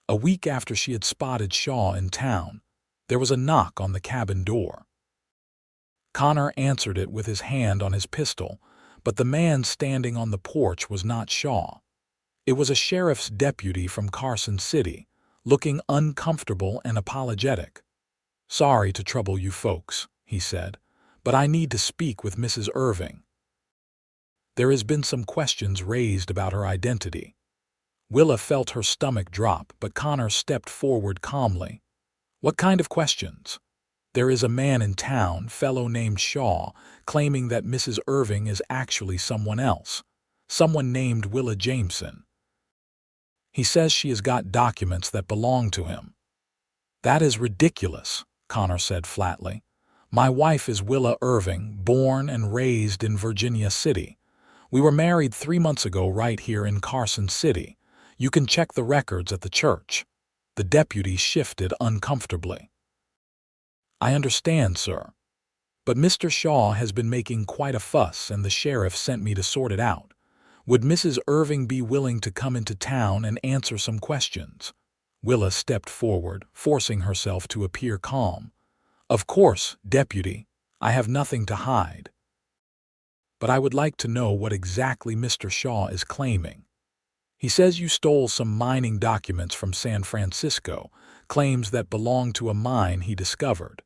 A week after she had spotted Shaw in town, there was a knock on the cabin door. Connor answered it with his hand on his pistol, but the man standing on the porch was not Shaw. It was a sheriff's deputy from Carson City, looking uncomfortable and apologetic. "Sorry to trouble you folks," he said, "but I need to speak with Mrs. Irving. There has been some questions raised about her identity." Willa felt her stomach drop, but Connor stepped forward calmly. "What kind of questions?" "There is a man in town, fellow named Shaw, claiming that Mrs. Irving is actually someone else. Someone named Willa Jameson. He says she has got documents that belong to him." "That is ridiculous," Connor said flatly. "My wife is Willa Irving, born and raised in Virginia City. We were married 3 months ago right here in Carson City. You can check the records at the church." The deputy shifted uncomfortably. "I understand, sir. But Mr. Shaw has been making quite a fuss and the sheriff sent me to sort it out. Would Mrs. Irving be willing to come into town and answer some questions?" Willa stepped forward, forcing herself to appear calm. "Of course, deputy. I have nothing to hide. But I would like to know what exactly Mr. Shaw is claiming. He says you stole some mining documents from San Francisco, claims that belong to a mine he discovered.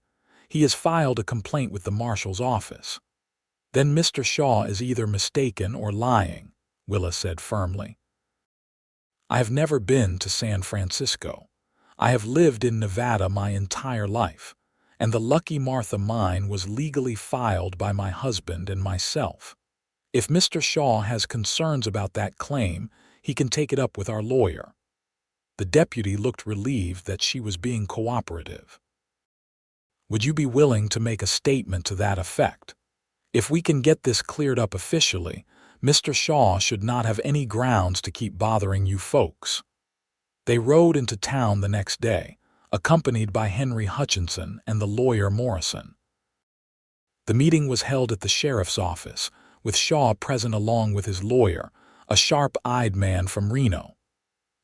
He has filed a complaint with the marshal's office." "Then Mr. Shaw is either mistaken or lying," Willa said firmly. "I have never been to San Francisco. I have lived in Nevada my entire life, and the Lucky Martha mine was legally filed by my husband and myself. If Mr. Shaw has concerns about that claim, he can take it up with our lawyer." The deputy looked relieved that she was being cooperative. "Would you be willing to make a statement to that effect? If we can get this cleared up officially, Mr. Shaw should not have any grounds to keep bothering you folks." They rode into town the next day, accompanied by Henry Hutchinson and the lawyer Morrison. The meeting was held at the sheriff's office, with Shaw present along with his lawyer, a sharp-eyed man from Reno.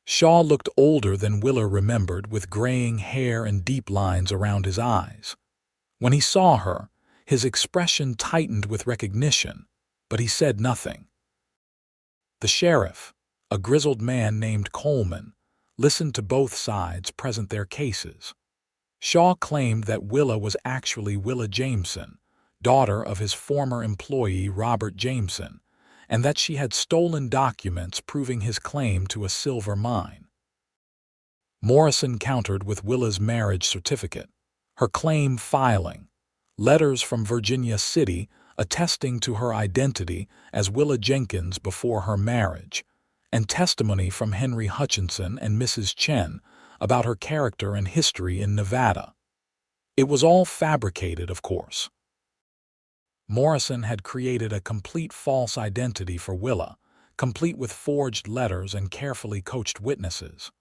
Shaw looked older than Willa remembered, with graying hair and deep lines around his eyes. When he saw her, his expression tightened with recognition, but he said nothing. The sheriff, a grizzled man named Coleman, listened to both sides present their cases. Shaw claimed that Willa was actually Willa Jameson, daughter of his former employee Robert Jameson, and that she had stolen documents proving his claim to a silver mine. Morrison countered with Willa's marriage certificate, her claim filing, letters from Virginia City attesting to her identity as Willa Jenkins before her marriage, and testimony from Henry Hutchinson and Mrs. Chen about her character and history in Nevada. It was all fabricated, of course. Morrison had created a complete false identity for Willa, complete with forged letters and carefully coached witnesses.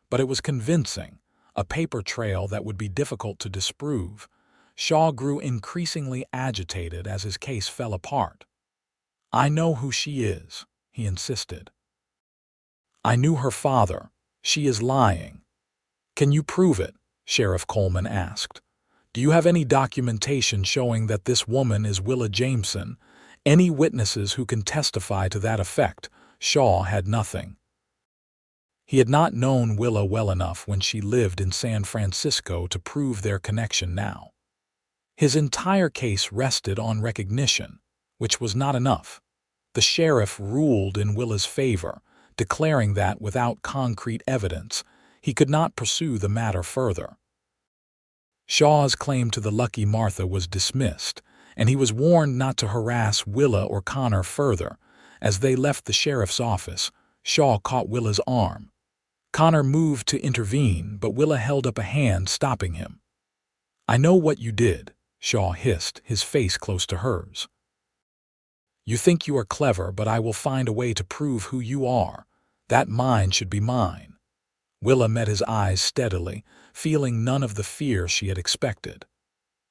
But it was convincing, a paper trail that would be difficult to disprove. Shaw grew increasingly agitated as his case fell apart. "I know who she is," he insisted. "I knew her father. She is lying." "Can you prove it?" Sheriff Coleman asked. "Do you have any documentation showing that this woman is Willa Jameson? Any witnesses who can testify to that effect?" Shaw had nothing. He had not known Willa well enough when she lived in San Francisco to prove their connection now. His entire case rested on recognition, which was not enough. The sheriff ruled in Willa's favor, declaring that without concrete evidence, he could not pursue the matter further. Shaw's claim to the Lucky Martha was dismissed, and he was warned not to harass Willa or Connor further. As they left the sheriff's office, Shaw caught Willa's arm. Connor moved to intervene, but Willa held up a hand, stopping him. "I know what you did," Shaw hissed, his face close to hers. "You think you are clever, but I will find a way to prove who you are. That mine should be mine." Willa met his eyes steadily, feeling none of the fear she had expected.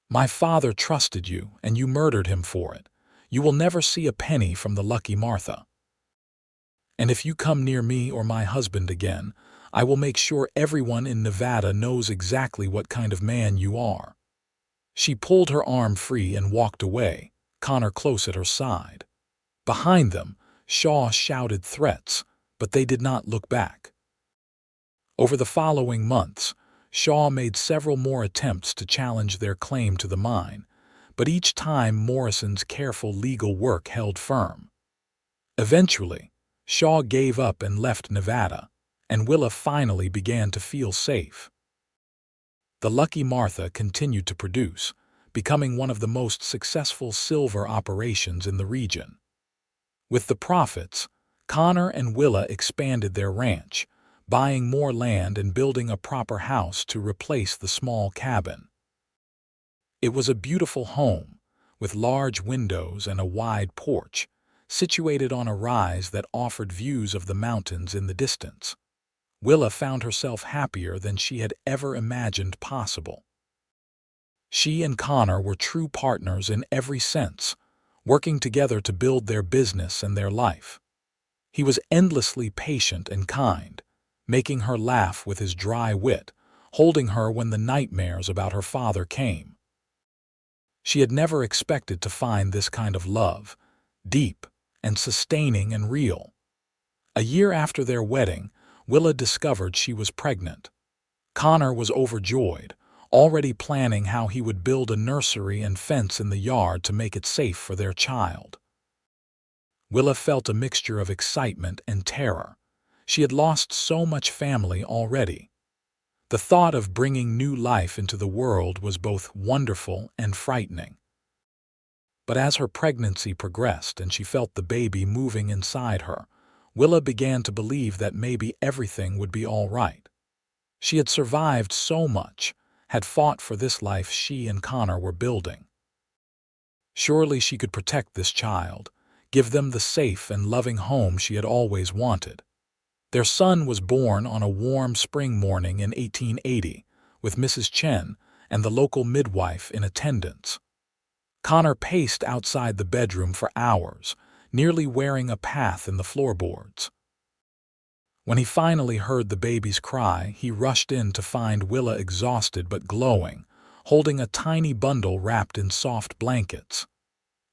"My father trusted you, and you murdered him for it. You will never see a penny from the Lucky Martha. And if you come near me or my husband again, I will make sure everyone in Nevada knows exactly what kind of man you are." She pulled her arm free and walked away, Connor close at her side. Behind them, Shaw shouted threats, but they did not look back. Over the following months, Shaw made several more attempts to challenge their claim to the mine, but each time Morrison's careful legal work held firm. Eventually, Shaw gave up and left Nevada, and Willa finally began to feel safe. The Lucky Martha continued to produce, becoming one of the most successful silver operations in the region. With the profits, Connor and Willa expanded their ranch, buying more land and building a proper house to replace the small cabin. It was a beautiful home, with large windows and a wide porch, situated on a rise that offered views of the mountains in the distance. Willa found herself happier than she had ever imagined possible. She and Connor were true partners in every sense, working together to build their business and their life. He was endlessly patient and kind, making her laugh with his dry wit, holding her when the nightmares about her father came. She had never expected to find this kind of love, deep and sustaining and real. A year after their wedding, Willa discovered she was pregnant. Connor was overjoyed, already planning how he would build a nursery and fence in the yard to make it safe for their child. Willa felt a mixture of excitement and terror. She had lost so much family already. The thought of bringing new life into the world was both wonderful and frightening. But as her pregnancy progressed and she felt the baby moving inside her, Willa began to believe that maybe everything would be all right. She had survived so much, had fought for this life she and Connor were building. Surely she could protect this child, give them the safe and loving home she had always wanted. Their son was born on a warm spring morning in 1880, with Mrs. Chen and the local midwife in attendance. Connor paced outside the bedroom for hours, nearly wearing a path in the floorboards. When he finally heard the baby's cry, he rushed in to find Willa exhausted but glowing, holding a tiny bundle wrapped in soft blankets.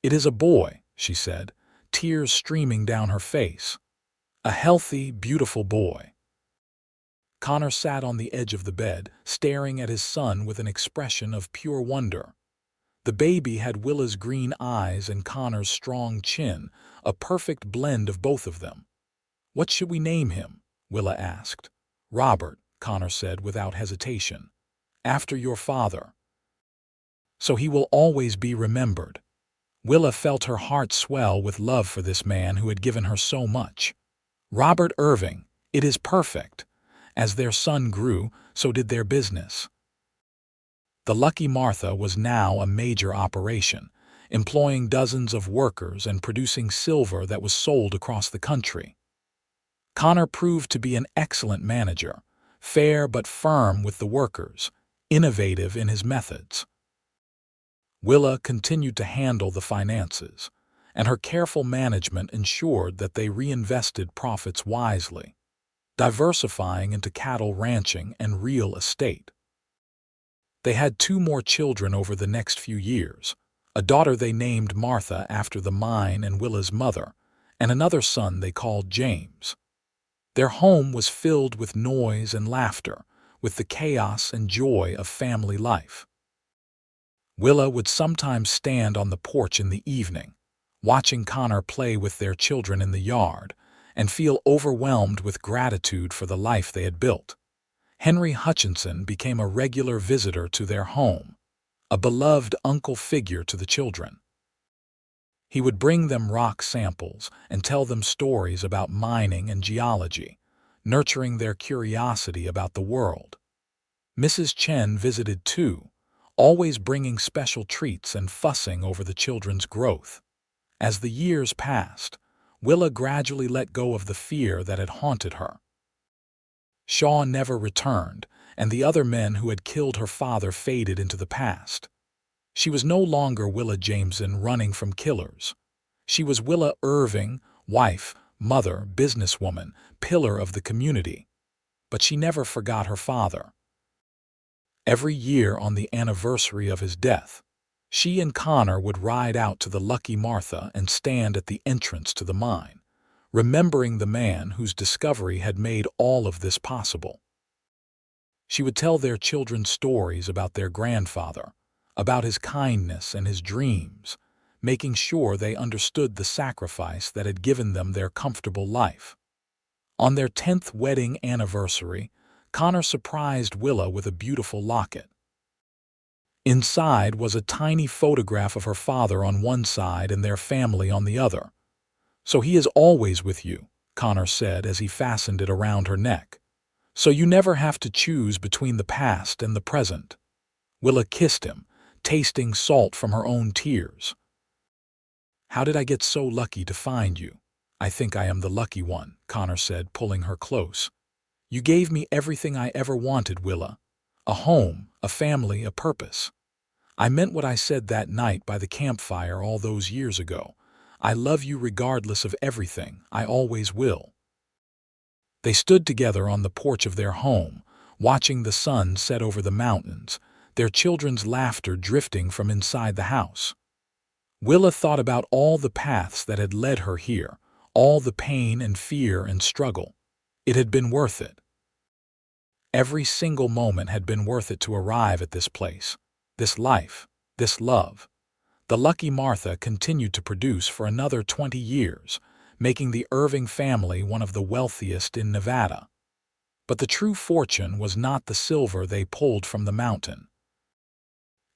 "It is a boy," she said, tears streaming down her face. "A healthy, beautiful boy." Connor sat on the edge of the bed, staring at his son with an expression of pure wonder. The baby had Willa's green eyes and Connor's strong chin, a perfect blend of both of them. "What should we name him?" Willa asked. "Robert," Connor said without hesitation. "After your father. So he will always be remembered." Willa felt her heart swell with love for this man who had given her so much. "Robert Irving, it is perfect." As their son grew, so did their business. The Lucky Martha was now a major operation, employing dozens of workers and producing silver that was sold across the country. Connor proved to be an excellent manager, fair but firm with the workers, innovative in his methods. Willa continued to handle the finances, and her careful management ensured that they reinvested profits wisely, diversifying into cattle ranching and real estate. They had 2 more children over the next few years, a daughter they named Martha after the mine and Willa's mother, and another son they called James. Their home was filled with noise and laughter, with the chaos and joy of family life. Willa would sometimes stand on the porch in the evening, watching Connor play with their children in the yard, and feel overwhelmed with gratitude for the life they had built. Henry Hutchinson became a regular visitor to their home, a beloved uncle figure to the children. He would bring them rock samples and tell them stories about mining and geology, nurturing their curiosity about the world. Mrs. Chen visited too, always bringing special treats and fussing over the children's growth. As the years passed, Willa gradually let go of the fear that had haunted her. Shaw never returned, and the other men who had killed her father faded into the past. She was no longer Willa Jameson running from killers. She was Willa Irving, wife, mother, businesswoman, pillar of the community. But she never forgot her father. Every year on the anniversary of his death, she and Connor would ride out to the Lucky Martha and stand at the entrance to the mine, remembering the man whose discovery had made all of this possible. She would tell their children stories about their grandfather, about his kindness and his dreams, making sure they understood the sacrifice that had given them their comfortable life. On their 10th wedding anniversary, Connor surprised Willa with a beautiful locket. Inside was a tiny photograph of her father on one side and their family on the other. "So he is always with you," Connor said as he fastened it around her neck. "So you never have to choose between the past and the present." Willa kissed him, tasting salt from her own tears. "How did I get so lucky to find you?" "I think I am the lucky one," Connor said, pulling her close. "You gave me everything I ever wanted, Willa. A home, a family, a purpose. I meant what I said that night by the campfire all those years ago. I love you regardless of everything. I always will." They stood together on the porch of their home, watching the sun set over the mountains, their children's laughter drifting from inside the house. Willa thought about all the paths that had led her here, all the pain and fear and struggle. It had been worth it. Every single moment had been worth it to arrive at this place, this life, this love. The Lucky Martha continued to produce for another 20 years, making the Irving family one of the wealthiest in Nevada. But the true fortune was not the silver they pulled from the mountain.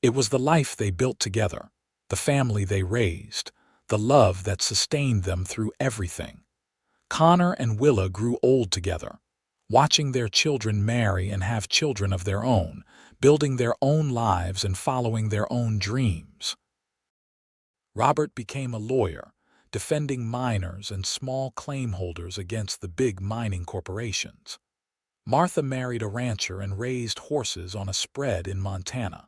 It was the life they built together, the family they raised, the love that sustained them through everything. Connor and Willa grew old together, watching their children marry and have children of their own, building their own lives and following their own dreams. Robert became a lawyer, defending miners and small claim holders against the big mining corporations. Martha married a rancher and raised horses on a spread in Montana.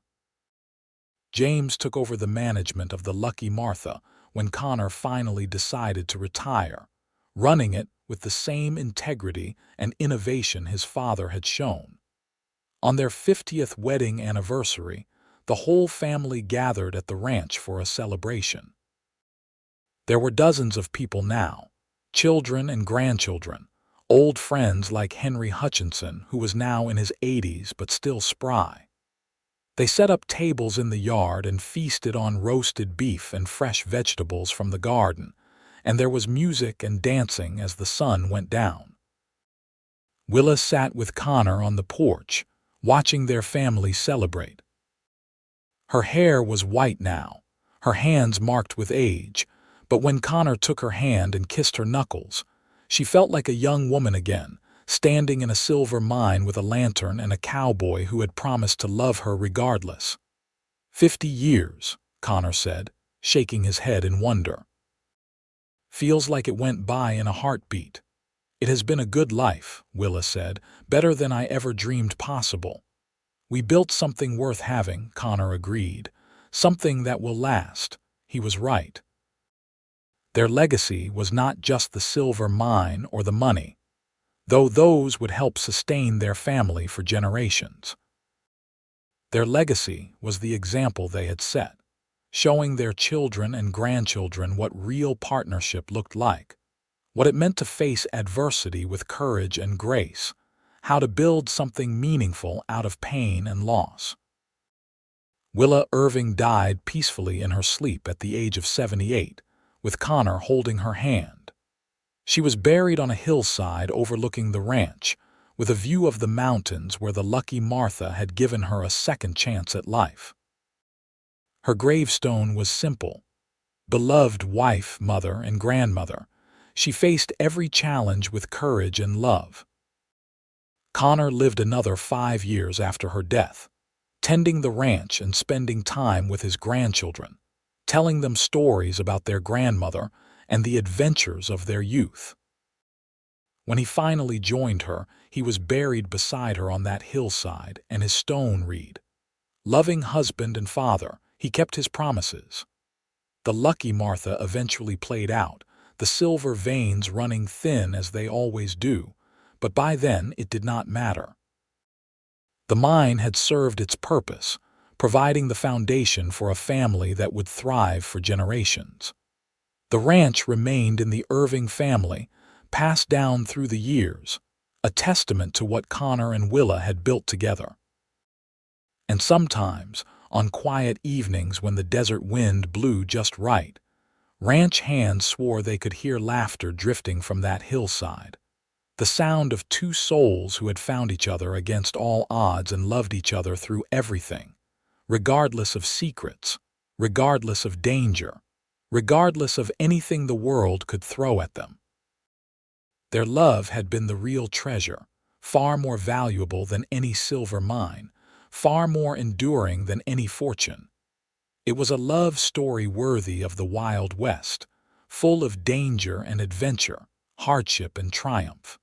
James took over the management of the Lucky Martha when Connor finally decided to retire, running it with the same integrity and innovation his father had shown. On their 50th wedding anniversary, the whole family gathered at the ranch for a celebration. There were dozens of people now, children and grandchildren, old friends like Henry Hutchinson, who was now in his 80s but still spry. They set up tables in the yard and feasted on roasted beef and fresh vegetables from the garden, and there was music and dancing as the sun went down. Willa sat with Connor on the porch, watching their family celebrate. Her hair was white now, her hands marked with age, but when Connor took her hand and kissed her knuckles, she felt like a young woman again, standing in a silver mine with a lantern and a cowboy who had promised to love her regardless. 50 years, Connor said, shaking his head in wonder. "Feels like it went by in a heartbeat." "It has been a good life," Willa said, "better than I ever dreamed possible." "We built something worth having," Connor agreed. "Something that will last." He was right. Their legacy was not just the silver mine or the money, though those would help sustain their family for generations. Their legacy was the example they had set, showing their children and grandchildren what real partnership looked like, what it meant to face adversity with courage and grace, how to build something meaningful out of pain and loss. Willa Irving died peacefully in her sleep at the age of 78, with Connor holding her hand. She was buried on a hillside overlooking the ranch, with a view of the mountains where the Lucky Martha had given her a second chance at life. Her gravestone was simple. Beloved wife, mother, and grandmother, she faced every challenge with courage and love. Connor lived another 5 years after her death, tending the ranch and spending time with his grandchildren, telling them stories about their grandmother and the adventures of their youth. When he finally joined her, he was buried beside her on that hillside, and his stone read, "Loving husband and father, he kept his promises." The Lucky Martha eventually played out, the silver veins running thin as they always do, but by then it did not matter. The mine had served its purpose, providing the foundation for a family that would thrive for generations. The ranch remained in the Irving family, passed down through the years, a testament to what Connor and Willa had built together. And sometimes, on quiet evenings when the desert wind blew just right, ranch hands swore they could hear laughter drifting from that hillside. The sound of two souls who had found each other against all odds and loved each other through everything, regardless of secrets, regardless of danger, regardless of anything the world could throw at them. Their love had been the real treasure, far more valuable than any silver mine, far more enduring than any fortune. It was a love story worthy of the Wild West, full of danger and adventure, hardship and triumph.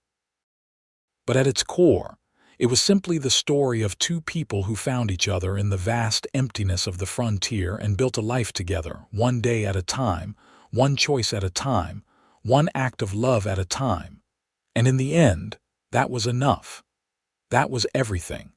But at its core, it was simply the story of two people who found each other in the vast emptiness of the frontier and built a life together, one day at a time, one choice at a time, one act of love at a time. And in the end, that was enough. That was everything.